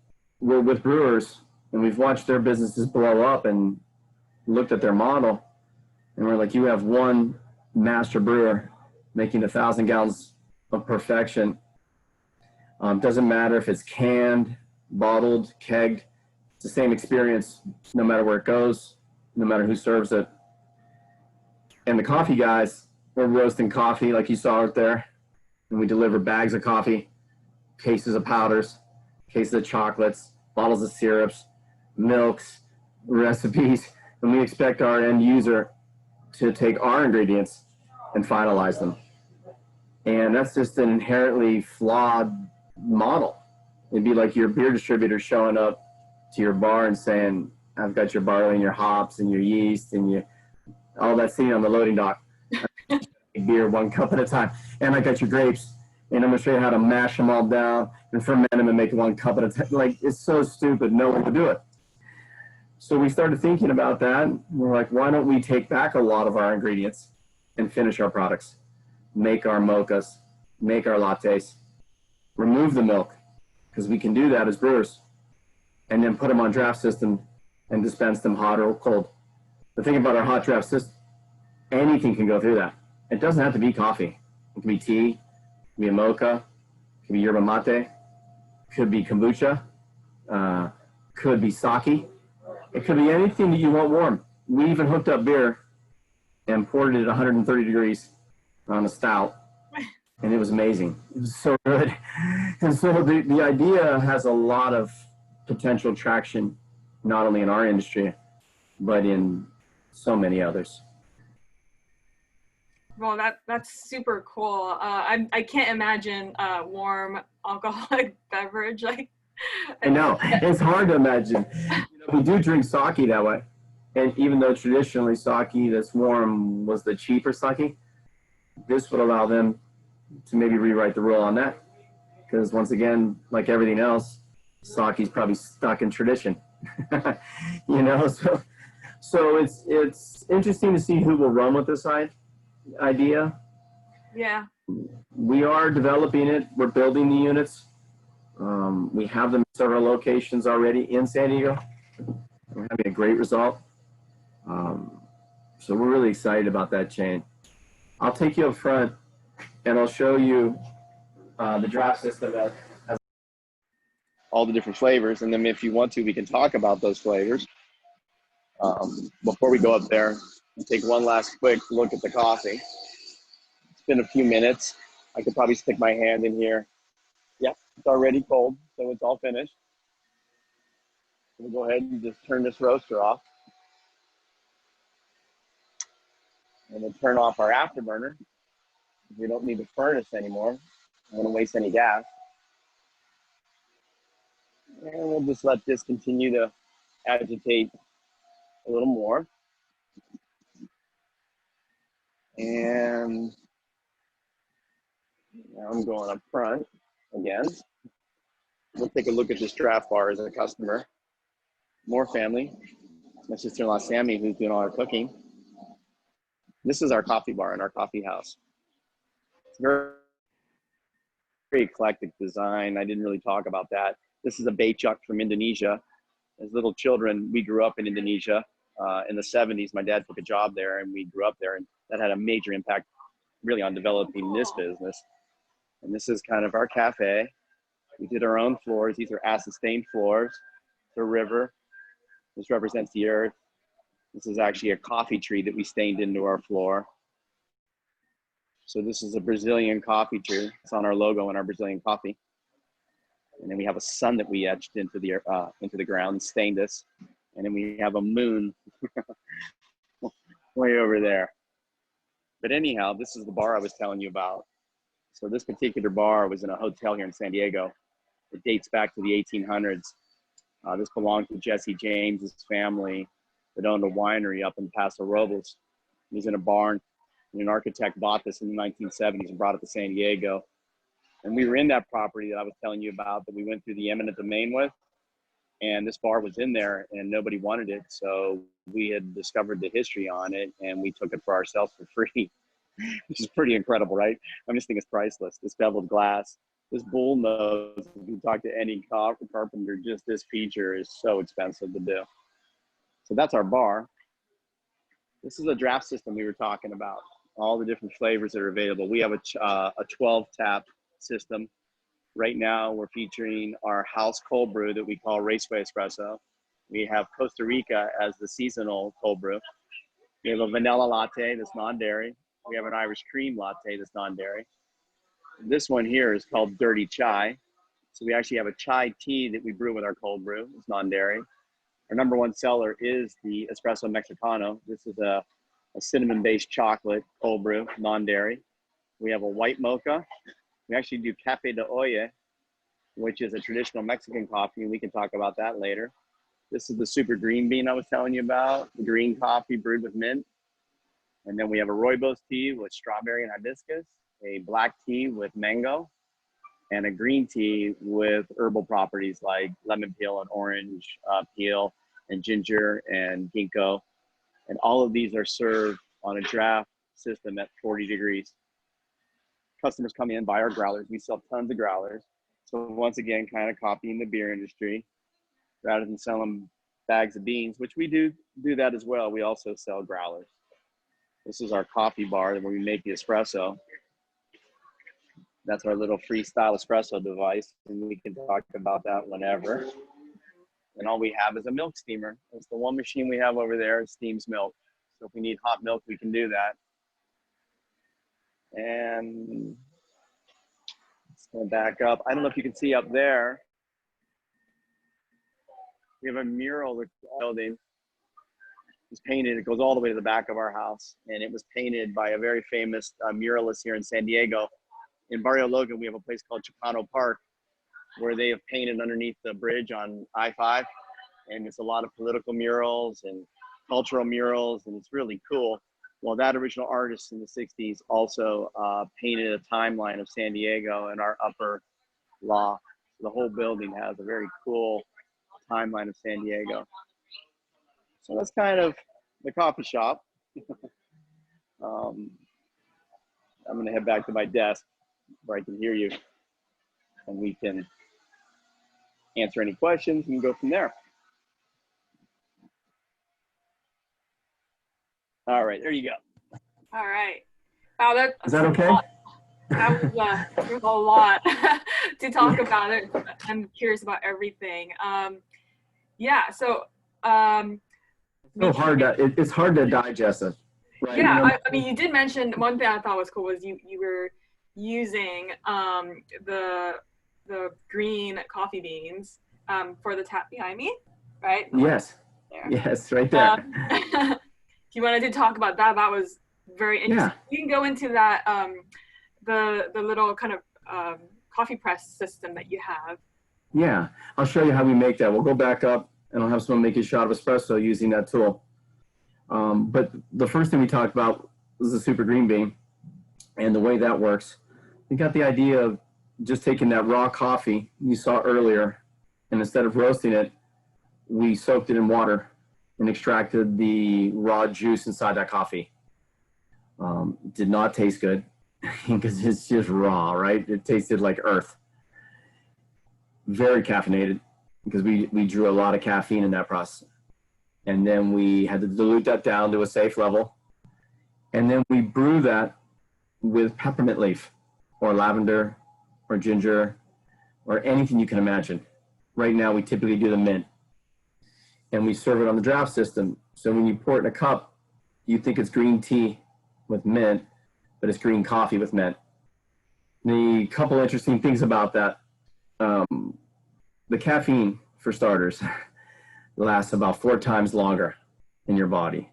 were with brewers, and we've watched their businesses blow up and looked at their model. And we're like, you have one master brewer making 1,000 gallons of perfection. Doesn't matter if it's canned, bottled, kegged. It's the same experience no matter where it goes, no matter who serves it. And the coffee guys, we're roasting coffee like you saw out there. And we deliver bags of coffee, cases of powders, cases of chocolates, bottles of syrups, milks, recipes. And we expect our end user to take our ingredients and finalize them. And that's just an inherently flawed model. It'd be like your beer distributor showing up to your bar and saying, I've got your barley and your hops and your yeast and all that sitting on the loading dock. Beer 1 cup at a time. And I got your grapes and I'm gonna show you how to mash them all down and ferment them and make 1 cup at a time. Like, it's so stupid, no one will do it. So we started thinking about that. We're like, why don't we take back a lot of our ingredients and finish our products? Make our mochas, make our lattes, remove the milk, because we can do that as brewers, and then put them on draft system and dispense them hot or cold. The thing about our hot draft system, anything can go through that. It doesn't have to be coffee. It can be tea, it can be a mocha, it can be yerba mate, could be kombucha, could be sake. It could be anything that you want warm. We even hooked up beer and poured it at 130 degrees on a stout, and it was amazing. It was so good. And so the idea has a lot of potential traction, not only in our industry, but in so many others. Well, that's super cool. I can't imagine a warm alcoholic beverage like. I know, it's hard to imagine. We do drink sake that way, and even though traditionally sake that's warm was the cheaper sake, this would allow them to maybe rewrite the rule on that, because once again, like everything else, sake is probably stuck in tradition. So it's interesting to see who will run with this idea. Yeah. We are developing it. We're building the units. We have them in several locations already in San Diego. We're having a great result. So we're really excited about that chain. I'll take you up front and I'll show you the draft system that has all the different flavors. And then if you want to, we can talk about those flavors. Before we go up there, we'll take one last quick look at the coffee. It's been a few minutes. I could probably stick my hand in here. Yep, it's already cold, so it's all finished. We'll go ahead and just turn this roaster off. And we'll turn off our afterburner. We don't need the furnace anymore. I don't want to waste any gas. And we'll just let this continue to agitate a little more. And now I'm going up front again. We'll take a look at this draft bar as a customer. More family. My sister-in-law, Sammy, who's doing all our cooking. This is our coffee bar in our coffee house. It's very, very eclectic design. I didn't really talk about that. This is a Bacuk from Indonesia. As little children, we grew up in Indonesia. In the 70s, my dad took a job there and we grew up there, and that had a major impact really on developing this business. And this is kind of our cafe. We did our own floors. These are acid stained floors. The river. This represents the earth. This is actually a coffee tree that we stained into our floor. So this is a Brazilian coffee tree. It's on our logo in our Brazilian coffee. And then we have a sun that we etched into the ground and stained this. And then we have a moon way over there. But anyhow, this is the bar I was telling you about. So this particular bar was in a hotel here in San Diego. It dates back to the 1800s. This belonged to Jesse James's family that owned a winery up in Paso Robles. He was in a barn, and an architect bought this in the 1970s and brought it to San Diego. And we were in that property that I was telling you about that we went through the eminent domain with. And this bar was in there and nobody wanted it. So we had discovered the history on it and we took it for ourselves for free, which is pretty incredible, right? I just think it's priceless. This beveled glass, this bull nose, if you talk to any carpenter, just this feature is so expensive to do. So that's our bar. This is a draft system we were talking about, all the different flavors that are available. We have a 12 tap system. Right now, we're featuring our house cold brew that we call Raceway Espresso. We have Costa Rica as the seasonal cold brew. We have a vanilla latte that's non-dairy. We have an Irish cream latte that's non-dairy. This one here is called Dirty Chai. So we actually have a chai tea that we brew with our cold brew. It's non-dairy. Our number one seller is the Espresso Mexicano. This is a cinnamon-based chocolate cold brew, non-dairy. We have a white mocha. We actually do Cafe de Olla, which is a traditional Mexican coffee, and we can talk about that later. This is the super green bean I was telling you about, the green coffee brewed with mint. And then we have a rooibos tea with strawberry and hibiscus, a black tea with mango, and a green tea with herbal properties like lemon peel and orange peel and ginger and ginkgo. And all of these are served on a draft system at 40 degrees. Customers come in, buy our growlers. We sell tons of growlers. So once again, kind of copying the beer industry, rather than selling bags of beans, which we do that as well. We also sell growlers. This is our coffee bar where we make the espresso. That's our little freestyle espresso device, and we can talk about that whenever. And all we have is a milk steamer. It's the one machine we have over there. It steams milk. So if we need hot milk, we can do that. And let's go back up. I don't know if you can see up there. We have a mural that's building. It's painted. It goes all the way to the back of our house, and it was painted by a very famous muralist here in San Diego. In Barrio Logan, we have a place called Chicano Park, where they have painted underneath the bridge on I-5, and it's a lot of political murals and cultural murals, and it's really cool. Well, that original artist in the 60s also painted a timeline of San Diego in our upper loft. The whole building has a very cool timeline of San Diego. So that's kind of the coffee shop. I'm gonna head back to my desk where I can hear you and we can answer any questions and go from there. All right, there you go. All right. Wow, Is that okay? That was a lot to talk about. It. I'm curious about everything. Yeah, so It's hard to digest it. Right? Yeah, You know? I mean, you did mention one thing I thought was cool was you were using the green coffee beans for the tap behind me, right? Yes. There. Yes, right there. If you wanted to talk about that, that was very interesting. Yeah. You can go into that the little kind of coffee press system that you have. Yeah, I'll show you how we make that. We'll go back up and I'll have someone make a shot of espresso using that tool. But the first thing we talked about was the super green bean and the way that works. We got the idea of just taking that raw coffee you saw earlier, and instead of roasting it, we soaked it in water and extracted the raw juice inside that coffee. Did not taste good because it's just raw, right? It tasted like earth. Very caffeinated because we drew a lot of caffeine in that process. And then we had to dilute that down to a safe level. And then we brew that with peppermint leaf or lavender or ginger or anything you can imagine. Right now, we typically do the mint. And we serve it on the draft system. So when you pour it in a cup, you think it's green tea with mint, but it's green coffee with mint. The couple interesting things about that, the caffeine, for starters, lasts about 4 times longer in your body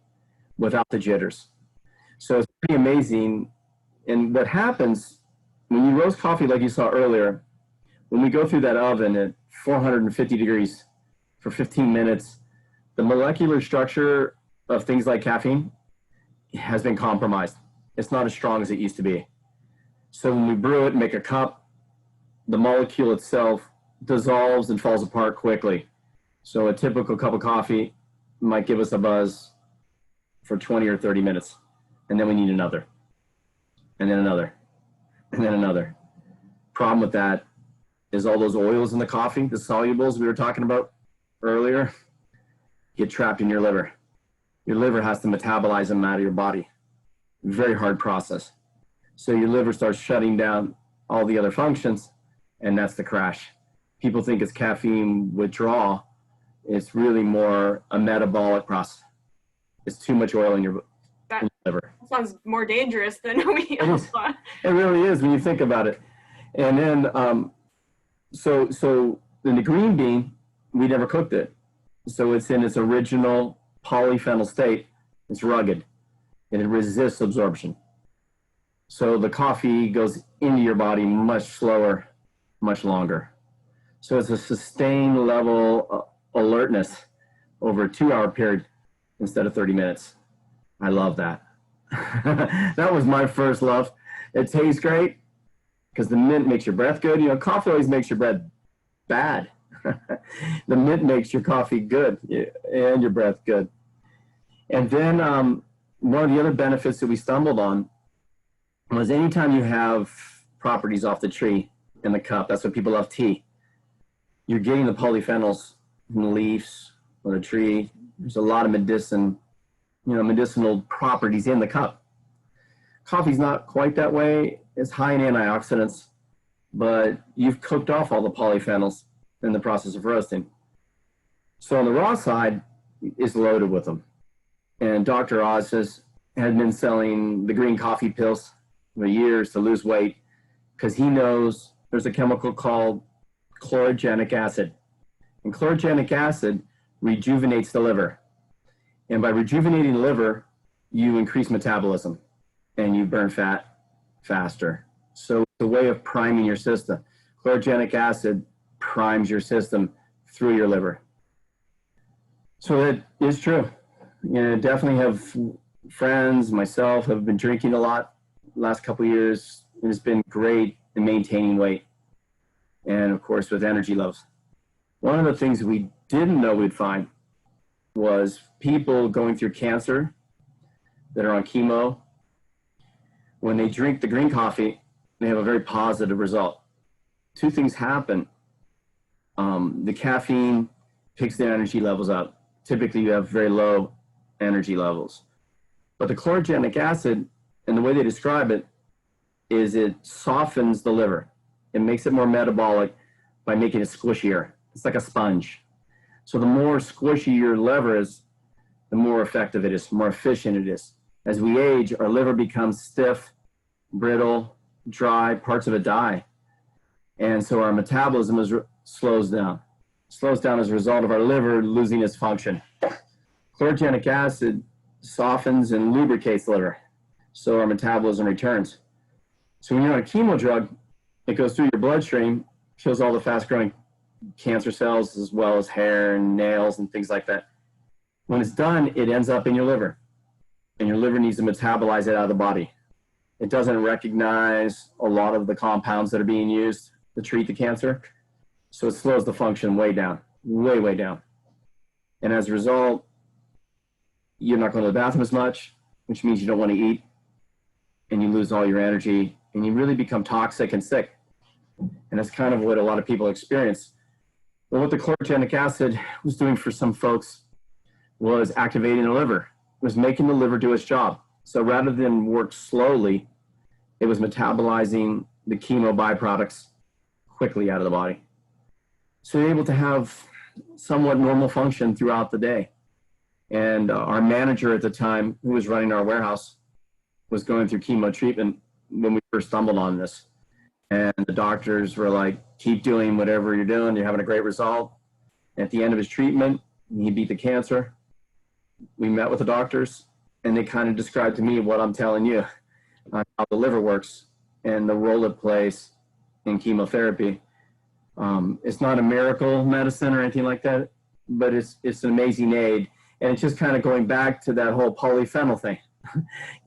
without the jitters. So it's pretty amazing. And what happens when you roast coffee, like you saw earlier, when we go through that oven at 450 degrees for 15 minutes, the molecular structure of things like caffeine has been compromised. It's not as strong as it used to be. So when we brew it and make a cup, the molecule itself dissolves and falls apart quickly. So a typical cup of coffee might give us a buzz for 20 or 30 minutes. And then we need another, and then another, and then another. Problem with that is all those oils in the coffee, the solubles we were talking about earlier, get trapped in your liver. Your liver has to metabolize them out of your body. Very hard process. So your liver starts shutting down all the other functions, and that's the crash. People think it's caffeine withdrawal. It's really more a metabolic process. It's too much oil in your liver. Sounds more dangerous than we thought. It really is when you think about it. And then, so in the green bean, we never cooked it. So it's in its original polyphenol state. It's rugged and it resists absorption. So the coffee goes into your body much slower, much longer. So it's a sustained level alertness over a 2-hour period instead of 30 minutes. I love that. That was my first love. It tastes great because the mint makes your breath good. You know, coffee always makes your breath bad. The mint makes your coffee good and your breath good. And then one of the other benefits that we stumbled on was anytime you have properties off the tree in the cup, that's what people love tea. You're getting the polyphenols from the leaves or the tree. There's a lot of medicinal properties in the cup. Coffee's not quite that way. It's high in antioxidants, but you've cooked off all the polyphenols in the process of roasting. So on the raw side, it's loaded with them. And Dr. Oz has been selling the green coffee pills for years to lose weight because he knows there's a chemical called chlorogenic acid. And chlorogenic acid rejuvenates the liver. And by rejuvenating the liver, you increase metabolism and you burn fat faster. So it's a way of priming your system. Chlorogenic acid primes your system through your liver. So it is true. You know, definitely have friends, myself, have been drinking a lot the last couple of years. And it's been great in maintaining weight. And of course, with energy levels. One of the things we didn't know we'd find was people going through cancer that are on chemo. When they drink the green coffee, they have a very positive result. Two things happen. The caffeine picks the energy levels up. Typically, you have very low energy levels. But the chlorogenic acid, and the way they describe it, is it softens the liver. It makes it more metabolic by making it squishier. It's like a sponge. So the more squishy your liver is, the more effective it is, more efficient it is. As we age, our liver becomes stiff, brittle, dry, parts of it die. And so our metabolism slows down. Slows down as a result of our liver losing its function. Chlorogenic acid softens and lubricates the liver, so our metabolism returns. So when you're on a chemo drug, it goes through your bloodstream, kills all the fast-growing cancer cells as well as hair and nails and things like that. When it's done, it ends up in your liver, and your liver needs to metabolize it out of the body. It doesn't recognize a lot of the compounds that are being used to treat the cancer, so it slows the function way down, way down. And as a result, you're not going to the bathroom as much, which means you don't want to eat, and you lose all your energy, and you really become toxic and sick. And that's kind of what a lot of people experience. But what the chlorogenic acid was doing for some folks was activating the liver. It was making the liver do its job. So rather than work slowly, it was metabolizing the chemo byproducts quickly out of the body. So you're able to have somewhat normal function throughout the day. And our manager at the time, who was running our warehouse, was going through chemo treatment when we first stumbled on this. And the doctors were like, keep doing whatever you're doing. You're having a great result. At the end of his treatment, he beat the cancer. We met with the doctors, and they kind of described to me what I'm telling you, how the liver works and the role it plays in chemotherapy. It's not a miracle medicine or anything like that, but it's an amazing aid. And it's just kind of going back to that whole polyphenol thing,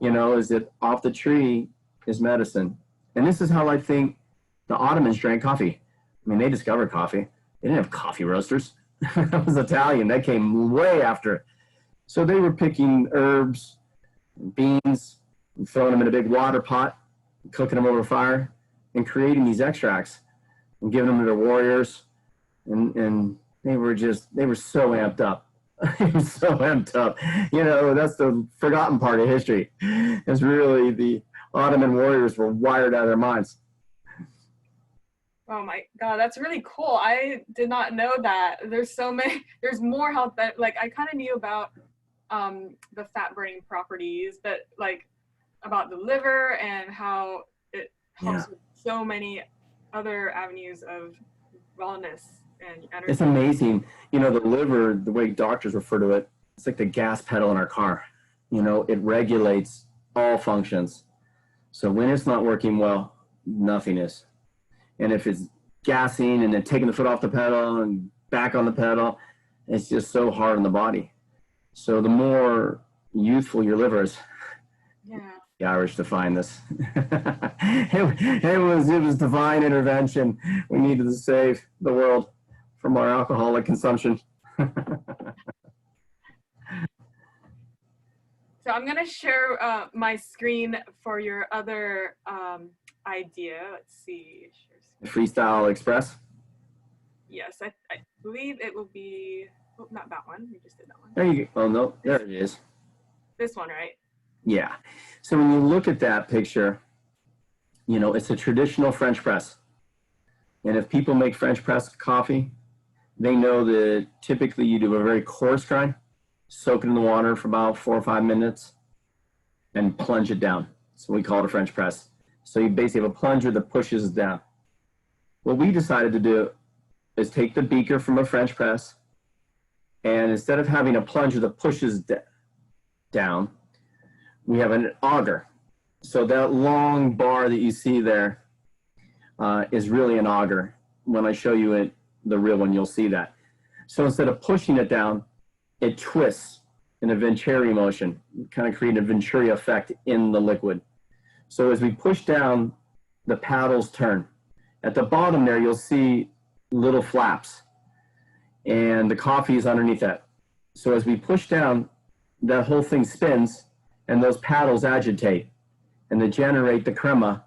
you know, is that off the tree is medicine. And this is how I think The Ottomans drank coffee. I mean, they discovered coffee. They didn't have coffee roasters. That was Italian. That came way after. So they were picking herbs, beans, and throwing them in a big water pot, cooking them over fire, and creating these extracts and giving them to their warriors. And they were so amped up. They were so amped up. You know, that's the forgotten part of history. It's really the Ottoman warriors were wired out of their minds. Oh my God, that's really cool. I did not know that. There's so many, there's more health that, like, I kind of knew about the fat burning properties, but like about the liver and how it helps with so many other avenues of wellness and energy. It's amazing. You know, the liver, the way doctors refer to it, it's like the gas pedal in our car. You know, it regulates all functions. So when it's not working well, nothing is. And if it's gassing and then taking the foot off the pedal and back on the pedal, it's just so hard on the body. So the more youthful your liver is, Yeah. the Irish define this. It was divine intervention. We needed to save the world from our alcoholic consumption. So I'm gonna share my screen for your other idea. Let's see. Freestyle Express. Yes, I believe it will be, oh, not that one. We just did that one. There you go. Oh, no, there it is. This one, right? Yeah. So when you look at that picture, you know, it's a traditional French press. And if people make French press coffee, they know that typically you do a very coarse grind, soak it in the water for about 4 or 5 minutes, and plunge it down. So we call it a French press. So you basically have a plunger that pushes it down. What we decided to do is take the beaker from a French press, and instead of having a plunger that pushes down, we have an auger. So that long bar that you see there is really an auger. When I show you it, the real one, you'll see that. So instead of pushing it down, it twists in a Venturi motion, kind of creating a Venturi effect in the liquid. So as we push down, the paddles turn. At the bottom there, you'll see little flaps, and the coffee is underneath that. So as we push down, that whole thing spins, and those paddles agitate, and they generate the crema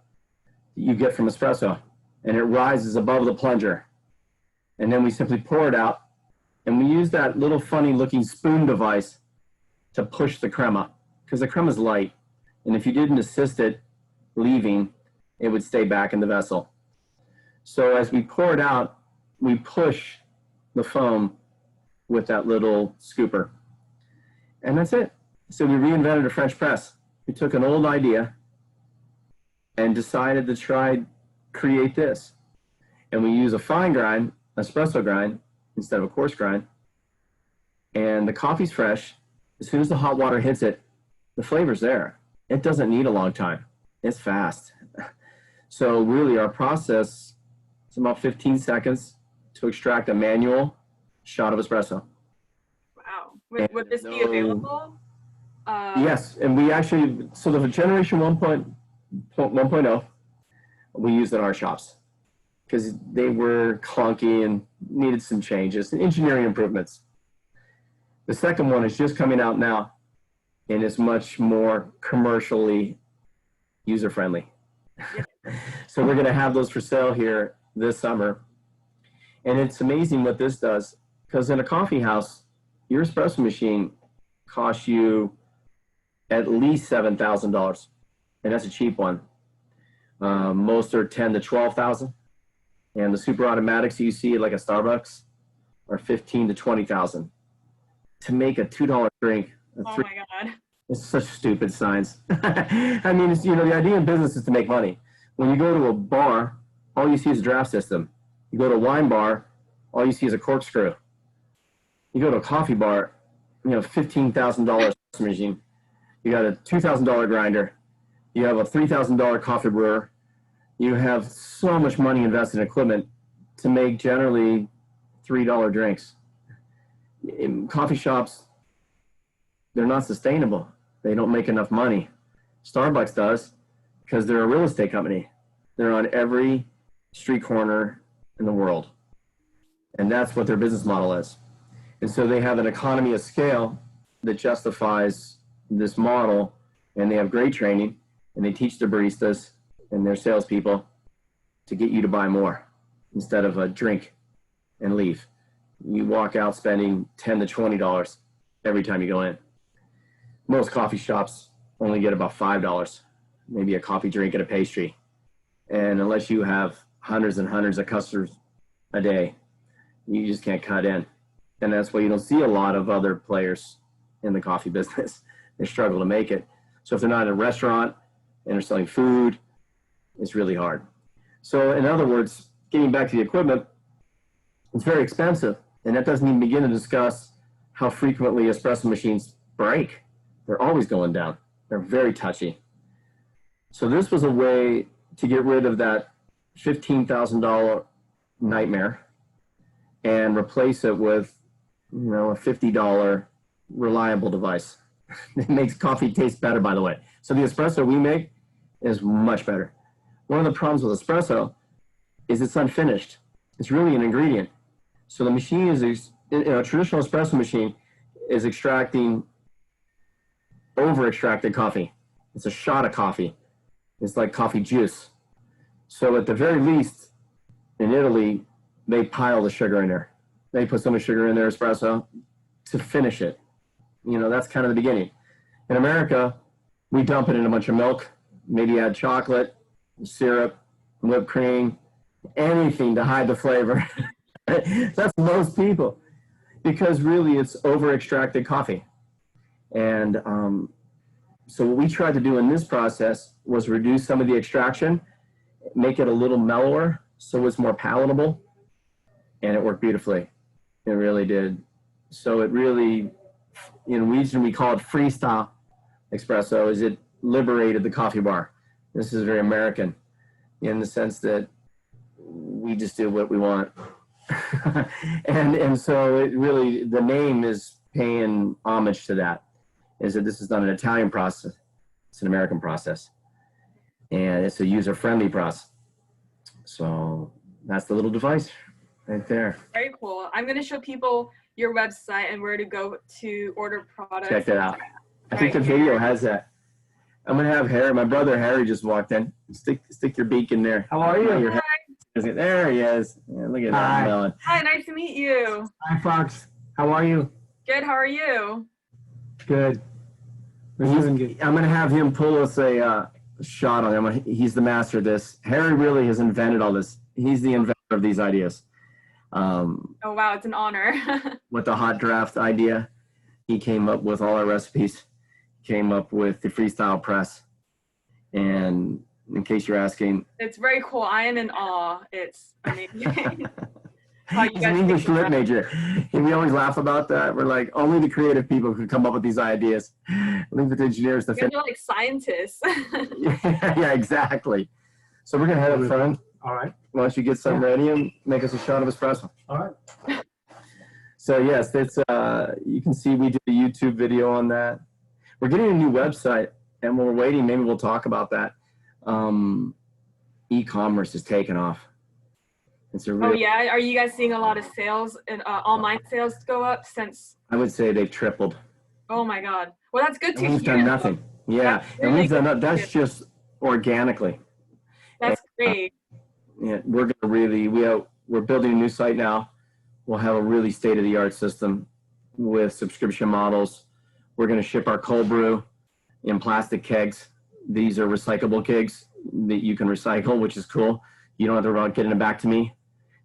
that you get from espresso, and it rises above the plunger. And then we simply pour it out, and we use that little funny looking spoon device to push the crema, because the crema is light, and if you didn't assist it leaving, it would stay back in the vessel. So as we pour it out, we push the foam with that little scooper. And that's it. So we reinvented a French press. We took an old idea and decided to create this. And we use a fine grind, espresso grind, instead of a coarse grind. And the coffee's fresh. As soon as the hot water hits it, the flavor's there. It doesn't need a long time. It's fast. So really our process is about 15 seconds to extract a manual shot of espresso. Wow. Would this be available? Yes, and we actually, so the generation 1.0, we used in our shops because they were clunky and needed some changes and engineering improvements. The second one is just coming out now and is much more commercially user-friendly. So we're going to have those for sale here this summer. And it's amazing what this does, because in a coffee house, your espresso machine costs you at least $7,000, and that's a cheap one. Most are 10 to 12,000, and the super automatics you see like a Starbucks are 15 to 20,000. To make a $2 drink, Oh my God. it's such stupid science. I mean, it's, you know, the idea in business is to make money. When you go to a bar, all you see is a draft system. You go to a wine bar, all you see is a corkscrew. You go to a coffee bar, you know, $15,000 machine. You got a $2,000 grinder. You have a $3,000 coffee brewer. You have so much money invested in equipment to make generally $3 drinks. In coffee shops, they're not sustainable. They don't make enough money. Starbucks does, because they're a real estate company. They're on every street corner in the world. And that's what their business model is. And so they have an economy of scale that justifies this model, and they have great training, and they teach their baristas and their salespeople to get you to buy more instead of a drink and leave. You walk out spending $10 to $20 every time you go in. Most coffee shops only get about $5, maybe a coffee drink and a pastry. And unless you have hundreds and hundreds of customers a day, you just can't cut in. And that's why you don't see a lot of other players in the coffee business. They struggle to make it. So if they're not in a restaurant and they're selling food, it's really hard. So in other words, getting back to the equipment, it's very expensive. And that doesn't even begin to discuss how frequently espresso machines break. They're always going down. They're very touchy. So this was a way to get rid of that $15,000 nightmare and replace it with, a $50 reliable device. It makes coffee taste better, by the way. So the espresso we make is much better. One of the problems with espresso is it's unfinished. It's really an ingredient. So the machine is, a traditional espresso machine is extracting over-extracted coffee. It's a shot of coffee. It's like coffee juice. So at the very least, in Italy, they pile the sugar in there. They put so much sugar in their espresso to finish it. That's kind of the beginning. In America, we dump it in a bunch of milk, maybe add chocolate, syrup, whipped cream, anything to hide the flavor. That's most people, because really it's over-extracted coffee. And so what we tried to do in this process was reduce some of the extraction, make it a little mellower so it's more palatable, and it worked beautifully. It really did. So it really, in region we call it freestyle espresso, is it liberated the coffee bar. This is very American in the sense that we just do what we want. and so it really, the name is paying homage to that, is that this is not an Italian process, it's an American process. And it's a user-friendly process. So that's the little device right there. Very cool. I'm going to show people your website and where to go to order products. Check that out. I think the video has that. I'm going to have Harry, my brother Harry just walked in. Stick your beak in there. How are you? Hi. There he is. Yeah, look at that melon. Hi, nice to meet you. Hi, Fox. How are you? Good, how are you? Good. We're doing good. I'm going to have him pull us a shot on him. He's the master of this. Harry really has invented all this. He's the inventor of these ideas. Oh, wow, it's an honor. With the hot draft idea, he came up with all our recipes, came up with the freestyle press. And in case you're asking, it's very cool. I am in awe. It's amazing. he's an English lit major. We always laugh about that. We're like, only the creative people could come up with these ideas. Leave it to engineers to You're like scientists. Yeah, exactly. So we're gonna head up front. All right. Why don't you get something ready and make us a shot of espresso? All right. So yes, it's you can see we did a YouTube video on that. We're getting a new website, and when we're waiting, maybe we'll talk about that. E-commerce is taking off. It's a real, Oh yeah, are you guys seeing a lot of sales and online sales go up since? I would say they've tripled. Oh my God. Well, that's good to And we've hear. done nothing. Yeah, That's and really we've done good. that's just organically. That's great. Yeah, we're gonna really we're building a new site now. We'll have a really state-of-the-art system with subscription models. We're gonna ship our cold brew in plastic kegs. These are recyclable kegs that you can recycle, which is cool. You don't have to worry about getting them back to me.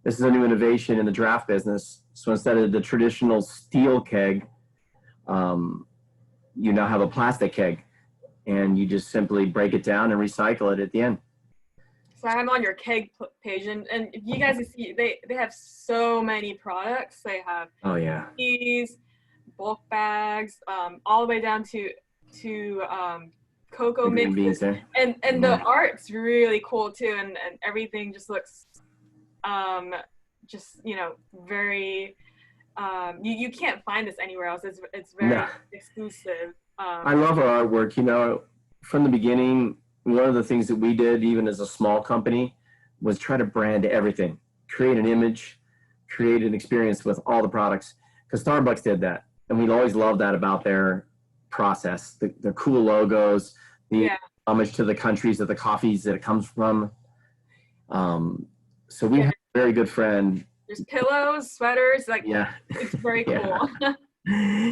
This is a new innovation in the draft business. So instead of the traditional steel keg, you now have a plastic keg, and you just simply break it down and recycle it at the end. So I'm on your keg page, and if you guys see, they have so many products. They have Oh yeah. teas, bulk bags, all the way down to cocoa Green beans mixes, there. and the art's really cool too, and everything just looks just very you can't find this anywhere else. It's very No. exclusive. I love our artwork. From the beginning, one of the things that we did, even as a small company, was try to brand everything, create an image, create an experience with all the products. Because Starbucks did that, and we always loved that about their process. The cool logos, the Yeah. homage to the countries that the coffees that it comes from. So we Yeah. have a very good friend. There's pillows, sweaters, like Yeah. it's very Yeah. cool.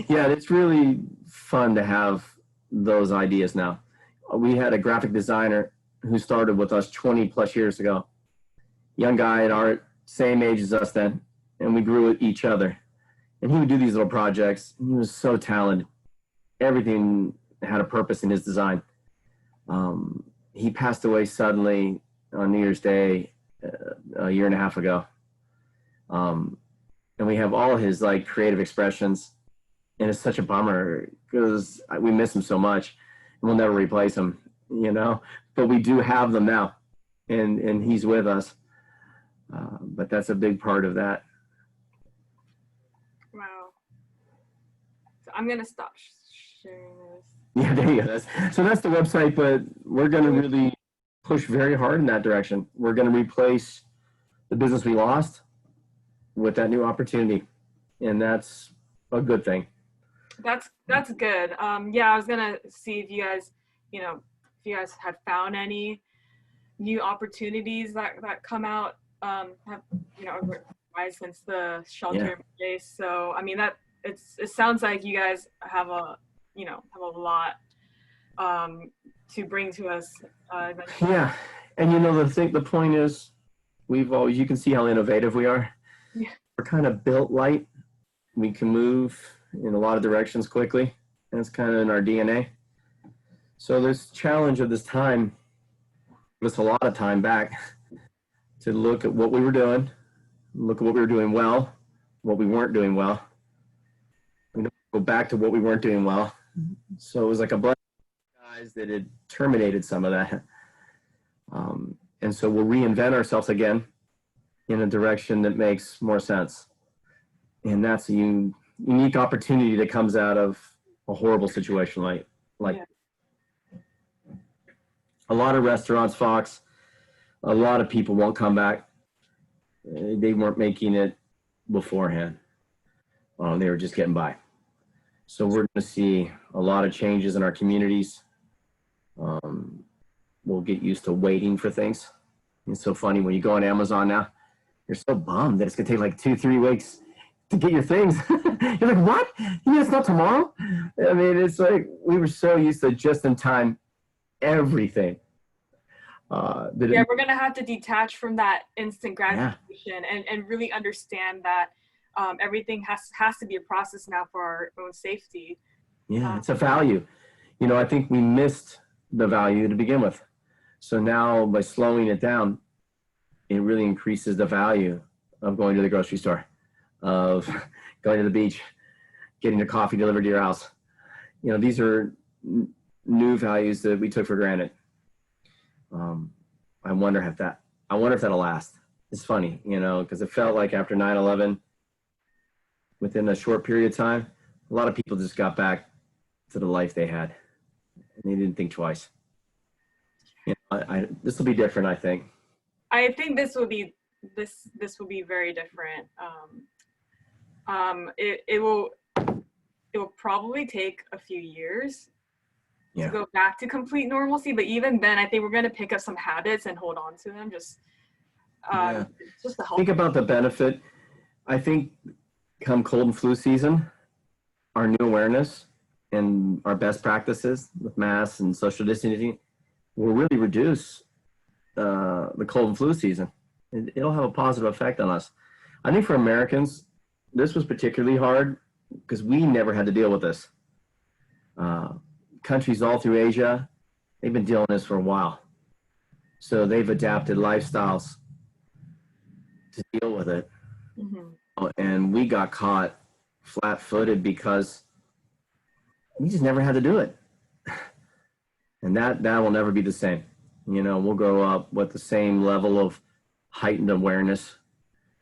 Yeah, it's really fun to have those ideas now. We had a graphic designer who started with us 20 plus years ago. Young guy at our same age as us then, and we grew with each other. And he would do these little projects. He was so talented. Everything had a purpose in his design. He passed away suddenly on New Year's Day a year and a half ago. And we have all his like creative expressions, and it's such a bummer because we miss him so much, and we'll never replace him, you know. But we do have them now, and he's with us. But that's a big part of that. Wow. So I'm gonna stop sharing this. Yeah, there you go. So that's the website, but we're going to really push very hard in that direction. We're going to replace the business we lost with that new opportunity, and that's a good thing. That's good. Yeah, I was gonna see if you guys, if you guys had found any new opportunities that come out, have rise since the shelter in place. So I mean it sounds like you guys have a lot to bring to us. Yeah, and the point is, you can see how innovative we are. Yeah. We're kind of built light. We can move in a lot of directions quickly, and it's kind of in our DNA. So this challenge of this time gave us a lot of time back to look at what we were doing, look at what we were doing well, what we weren't doing well, and go back to what we weren't doing well. So it was like a bunch of guys that had terminated some of that. And so we'll reinvent ourselves again in a direction that makes more sense. And that's a unique opportunity that comes out of a horrible situation like Yeah. A lot of restaurants, Fox, a lot of people won't come back. They weren't making it beforehand. They were just getting by. So we're going to see a lot of changes in our communities. We'll get used to waiting for things. It's so funny when you go on Amazon now, you're so bummed that it's going to take like 2-3 weeks to get your things. You're like, what? Yeah, it's not tomorrow? I mean, it's like we were so used to just in time everything. We're going to have to detach from that instant gratification and really understand that everything has to be a process now for our own safety. Yeah, it's a value. I think we missed the value to begin with. So now by slowing it down, it really increases the value of going to the grocery store, of going to the beach, getting your coffee delivered to your house. These are new values that we took for granted. I wonder if that'll last. It's funny, because it felt like after 9/11, within a short period of time, a lot of people just got back to the life they had, and they didn't think twice. This will be different, I think. I think this will be very different. It will probably take a few years to go back to complete normalcy, but even then, I think we're going to pick up some habits and hold on to them. Just to help. Think about the benefit. I think come cold and flu season, our new awareness and our best practices with masks and social distancing will really reduce the cold and flu season. It'll have a positive effect on us. I think for Americans, this was particularly hard because we never had to deal with this. Countries all through Asia, they've been dealing with this for a while. So they've adapted lifestyles to deal with it. Mm-hmm. And we got caught flat-footed because we just never had to do it. And that will never be the same. We'll grow up with the same level of heightened awareness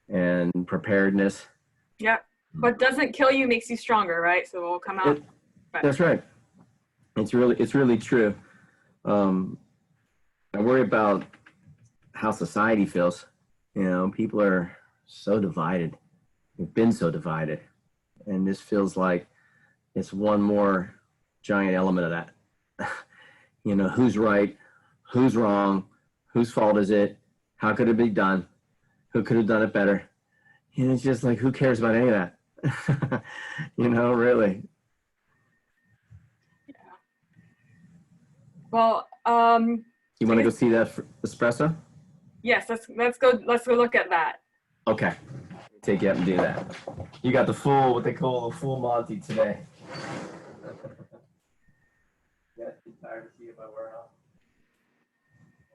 and preparedness. Yeah. What doesn't kill you makes you stronger, right? So we'll come out. That's right. It's really true. I worry about how society feels. You know, people are so divided. We've been so divided. And this feels like it's one more giant element of that. You know, who's right, who's wrong, whose fault is it, how could it be done, who could have done it better? And it's just like, who cares about any of that? You know, really. Well, You want to go see that espresso? yes, let's go look at that. Okay. Take you up and do that. You got the full, what they call the full Monty today. Yeah, you tired to see it by warehouse?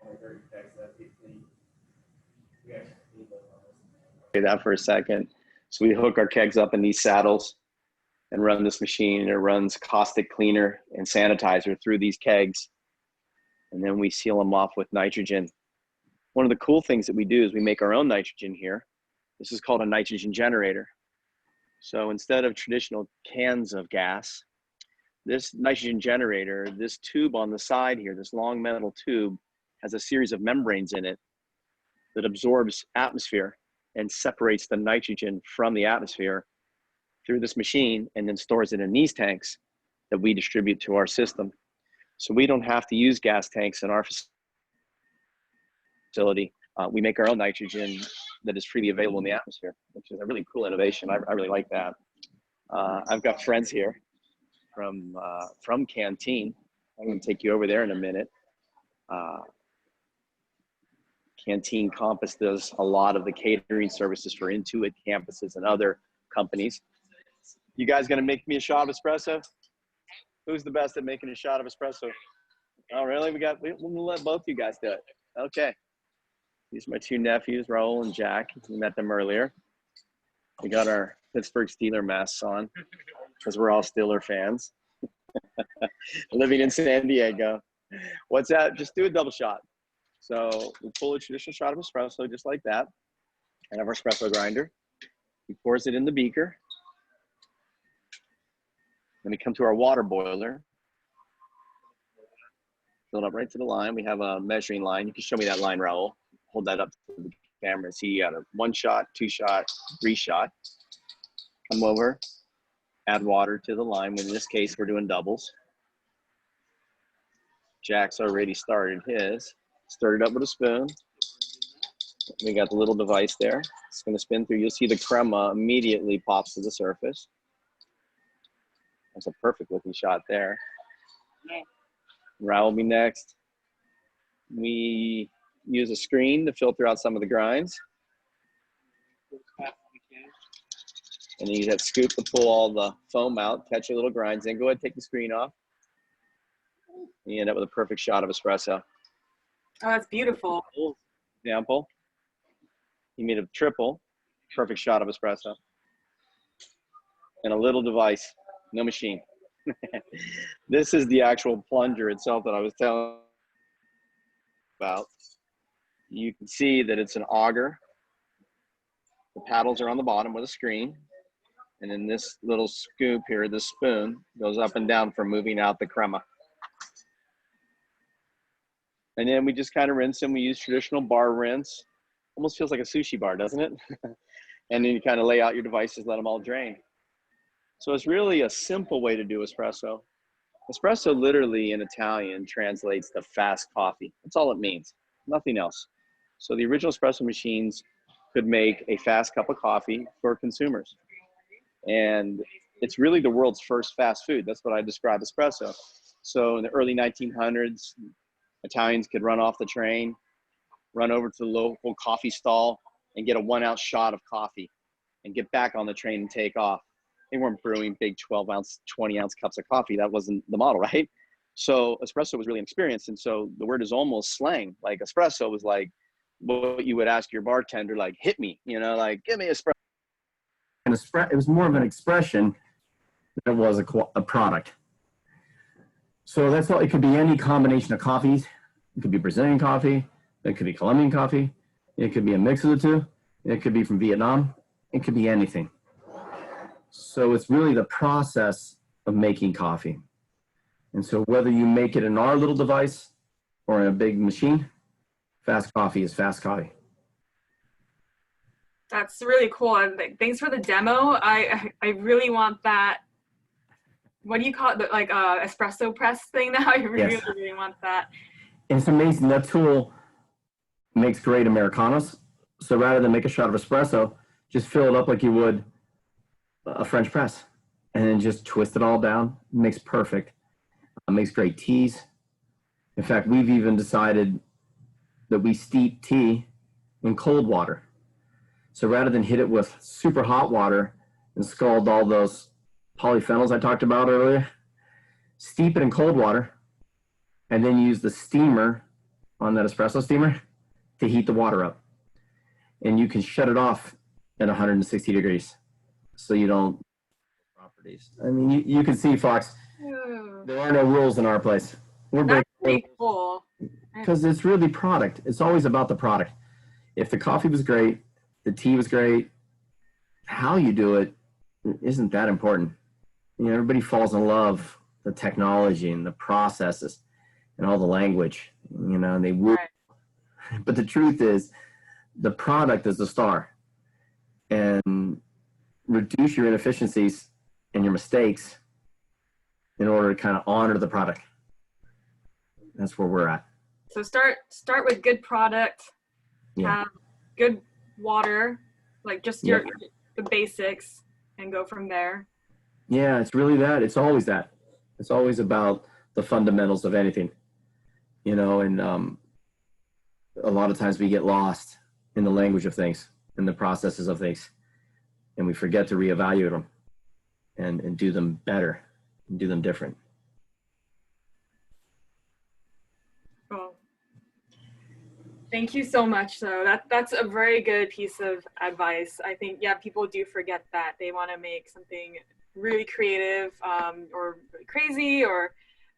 Only 30 texts, that's 15. Say that for a second. So we hook our kegs up in these saddles and run this machine, and it runs caustic cleaner and sanitizer through these kegs. And then we seal them off with nitrogen. One of the cool things that we do is we make our own nitrogen here. This is called a nitrogen generator. So instead of traditional cans of gas, this nitrogen generator, this tube on the side here, this long metal tube, has a series of membranes in it that absorbs atmosphere and separates the nitrogen from the atmosphere through this machine, and then stores it in these tanks that we distribute to our system. So we don't have to use gas tanks in our facility. We make our own nitrogen that is freely available in the atmosphere, which is a really cool innovation. I really like that. I've got friends here from Canteen. I'm going to take you over there in a minute. Canteen Compass does a lot of the catering services for Intuit campuses and other companies. You guys going to make me a shot of espresso? Who's the best at making a shot of espresso? Oh, really? We'll let both you guys do it. Okay. These are my two nephews, Raul and Jack. We met them earlier. We got our Pittsburgh Steeler masks on because we're all Steeler fans. Living in San Diego. What's that? Just do a double shot. So we pull a traditional shot of espresso just like that. And have our espresso grinder. He pours it in the beaker. Then we come to our water boiler. Fill it up right to the line. We have a measuring line. You can show me that line, Raul. Hold that up to the camera. See, you got a 1 shot, 2 shot, 3 shot. Come over, add water to the line. In this case, we're doing doubles. Jack's already started his. Stir it up with a spoon. We got the little device there. It's going to spin through. You'll see the crema immediately pops to the surface. That's a perfect looking shot there. Raul will be next. We use a screen to filter out some of the grinds. And then use that scoop to pull all the foam out, catch your little grinds in. Go ahead, take the screen off. And you end up with a perfect shot of espresso. Oh, that's beautiful. Example. You made a triple, perfect shot of espresso. And a little device, no machine. This is the actual plunger itself that I was telling about. You can see that it's an auger. The paddles are on the bottom with a screen. And then this little scoop here, this spoon, goes up and down for moving out the crema. And then we just kind of rinse them. We use traditional bar rinse. Almost feels like a sushi bar, doesn't it? And then you kind of lay out your devices, let them all drain. So it's really a simple way to do espresso. Espresso literally in Italian translates to fast coffee. That's all it means, nothing else. So the original espresso machines could make a fast cup of coffee for consumers. And it's really the world's first fast food. That's what I describe espresso. So in the early 1900s, Italians could run off the train, run over to the local coffee stall and get a 1 ounce shot of coffee and get back on the train and take off. They weren't brewing big 12 ounce, 20 ounce cups of coffee. That wasn't the model, right? So espresso was really experienced. And so the word is almost slang. Like espresso was like what you would ask your bartender, like, hit me, you know, like, give me espresso. And it was more of an expression than it was a product. So that's all. It could be any combination of coffees. It could be Brazilian coffee. It could be Colombian coffee. It could be a mix of the two. It could be from Vietnam. It could be anything. So it's really the process of making coffee. And so whether you make it in our little device or in a big machine, Fast coffee is fast coffee. That's really cool. And thanks for the demo. I really want that. What do you call it? Like espresso press thing now? I really, Yes. really want that. And it's amazing. That tool makes great Americanos. So rather than make a shot of espresso, just fill it up like you would a French press and then just twist it all down. It makes perfect. It makes great teas. In fact, we've even decided that we steep tea in cold water. So rather than hit it with super hot water and scald all those polyphenols I talked about earlier, steep it in cold water and then use the steamer on that espresso steamer to heat the water up. And you can shut it off at 160 degrees so you don't properties. I mean, you can see, Fox, Ooh, there are no rules in our place. We're that's breaking pretty cool. because it's really product. It's always about the product. If the coffee was great, the tea was great, how you do it isn't that important. You know, everybody falls in love with the technology and the processes and all the language, you know, and they woo. Right. But the truth is, the product is the star. And reduce your inefficiencies and your mistakes in order to kind of honor the product. That's where we're at. So start with good product, Yeah. have good water, like just the basics, and go from there. Yeah, it's really that. It's always that. It's always about the fundamentals of anything, you know, and a lot of times we get lost in the language of things, in the processes of things, and we forget to reevaluate them and do them better and do them different. Cool. Thank you so much. So that's a very good piece of advice. I think, yeah, people do forget that they want to make something really creative or crazy,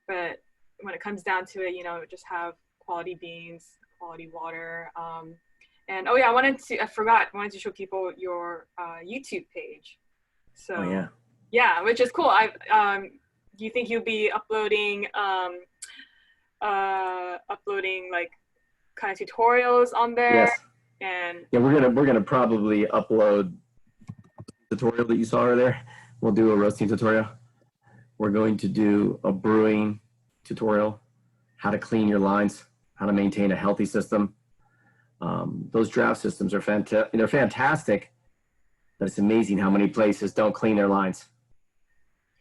but when it comes down to it, you know, just have quality beans, quality water. And oh yeah, I wanted to show people your YouTube page. So Oh, yeah, which is cool. Do you think you'll be uploading like kind of tutorials on there? Yes. And Yeah, we're gonna probably upload the tutorial that you saw earlier. We'll do a roasting tutorial. We're going to do a brewing tutorial, how to clean your lines, how to maintain a healthy system. Those draft systems are they're fantastic, but it's amazing how many places don't clean their lines.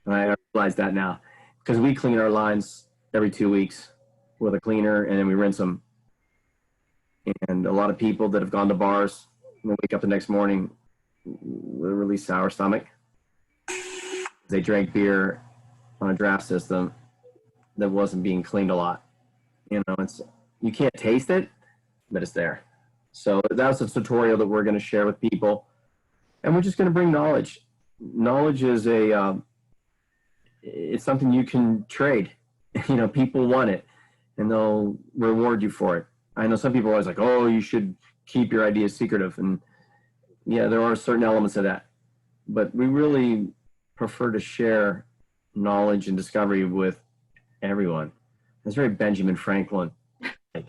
And I realize that now because we clean our lines every 2 weeks with a cleaner and then we rinse them. And a lot of people that have gone to bars and wake up the next morning with a really sour stomach. They drank beer on a draft system that wasn't being cleaned a lot. You know, you can't taste it, but it's there. So that's a tutorial that we're going to share with people, and we're just going to bring knowledge. Knowledge is it's something you can trade. You know, people want it, and they'll reward you for it. I know some people are always like, "Oh, you should keep your ideas secretive," and yeah, there are certain elements of that, but we really prefer to share knowledge and discovery with everyone. It's very Benjamin Franklin. Like,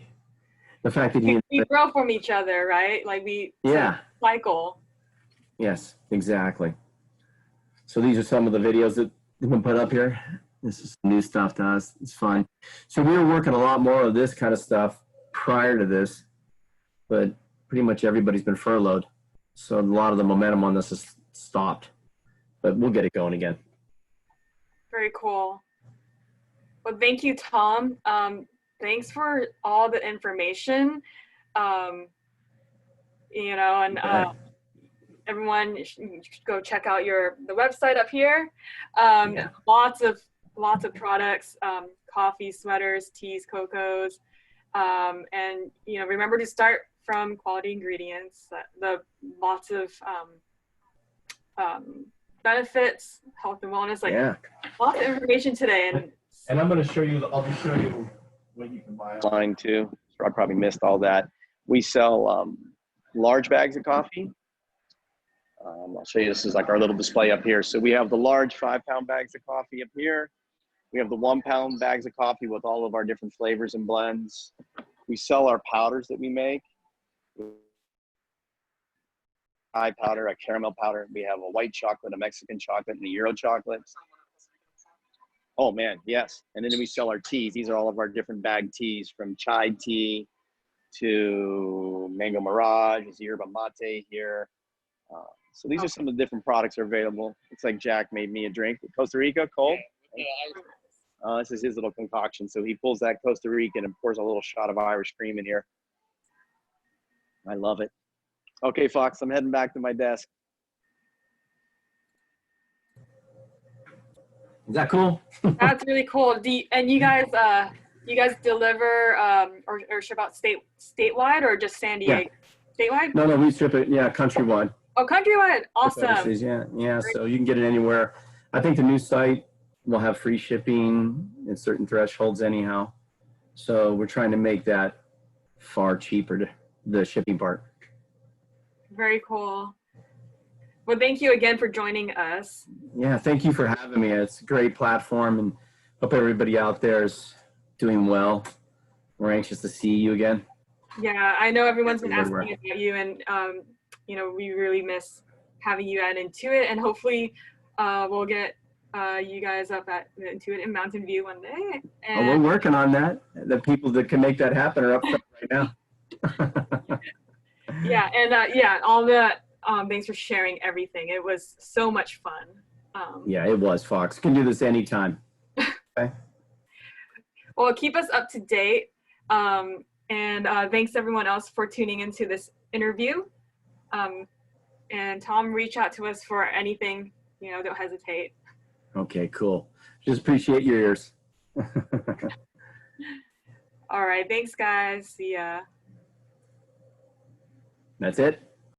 the fact that we grow from each other, right? Like yeah. cycle. Yes, exactly. So these are some of the videos that have been put up here. This is new stuff to us. It's fun. So we were working a lot more of this kind of stuff prior to this, but pretty much everybody's been furloughed. So a lot of the momentum on this has stopped, but we'll get it going again. Very cool. Well, thank you, Tom. Thanks for all the information. You know, and everyone should go check out the website up here. Yeah. Lots of products, coffee, sweaters, teas, cocos, and you know, remember to start from quality ingredients. The lots of benefits, health and wellness, like lots of information today. And I'm going to show you. I'll just show you what you can buy Line too. I probably missed all that. We sell large bags of coffee. I'll show you. This is like our little display up here. So we have the large 5-pound bags of coffee up here. We have the 1-pound bags of coffee with all of our different flavors and blends. We sell our powders that we make. High powder, a caramel powder. We have a white chocolate, a Mexican chocolate, and a Euro chocolate. Oh man, yes. And then we sell our teas. These are all of our different bag teas, from chai tea to mango mirage. There's yerba mate here. So these are some of the different products that are available. It's like Jack made me a drink. Costa Rica, cold. This is his little concoction. So he pulls that Costa Rican and pours a little shot of Irish cream in here. I love it. Okay, Fox, I'm heading back to my desk. Is that cool? That's really cool. And you guys deliver or ship out statewide or just San Diego? Statewide? No, we strip it. Yeah, countrywide. Oh, countrywide. Awesome. Overseas, yeah. So you can get it anywhere. I think the new site will have free shipping at certain thresholds anyhow. So we're trying to make that far cheaper, the shipping part. Very cool. Well, thank you again for joining us. Yeah, thank you for having me. It's a great platform, and hope everybody out there is doing well. We're anxious to see you again. Yeah, I know everyone's been Good work. asking about you, and we really miss having you at Intuit, and hopefully we'll get you guys up at Intuit in Mountain View one day. Oh, we're working on that. The people that can make that happen are up front right now. Yeah, and all the thanks for sharing everything. It was so much fun. Yeah, it was, Fox. Can do this anytime. Okay. Well, keep us up to date. And thanks everyone else for tuning into this interview. And Tom, reach out to us for anything, don't hesitate. Okay, cool. Just appreciate your ears. All right, thanks guys. See ya. That's it.